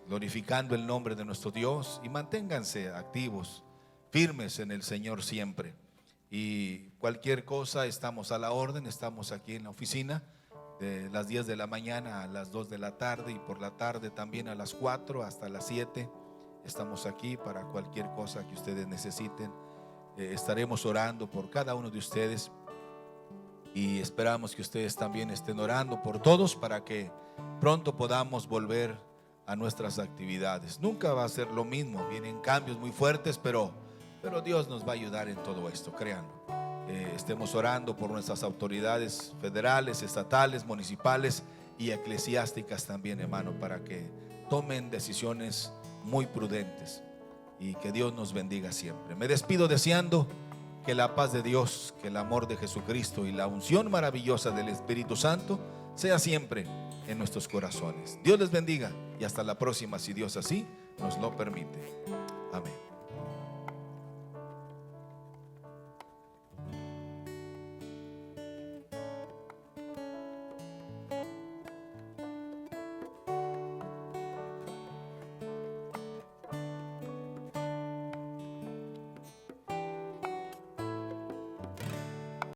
glorificando el nombre de nuestro Dios y manténganse activos, firmes en el Señor siempre. Y cualquier cosa, estamos a la orden. Estamos aquí en la oficina de las 10 de la mañana a las 2 de la tarde, y por la tarde también a las 4 hasta las 7. Estamos aquí para cualquier cosa que ustedes necesiten. Estaremos orando por cada uno de ustedes, y esperamos que ustedes también estén orando por todos para que pronto podamos volver a nuestras actividades. Nunca va a ser lo mismo, vienen cambios muy fuertes, pero Dios nos va a ayudar en todo esto, créanlo. Estemos orando por nuestras autoridades federales, estatales, municipales y eclesiásticas también, hermano, para que tomen decisiones muy prudentes, y que Dios nos bendiga siempre. Me despido deseando que la paz de Dios, que el amor de Jesucristo y la unción maravillosa del Espíritu Santo sea siempre en nuestros corazones. Dios les bendiga y hasta la próxima, si Dios así nos lo permite. Amén.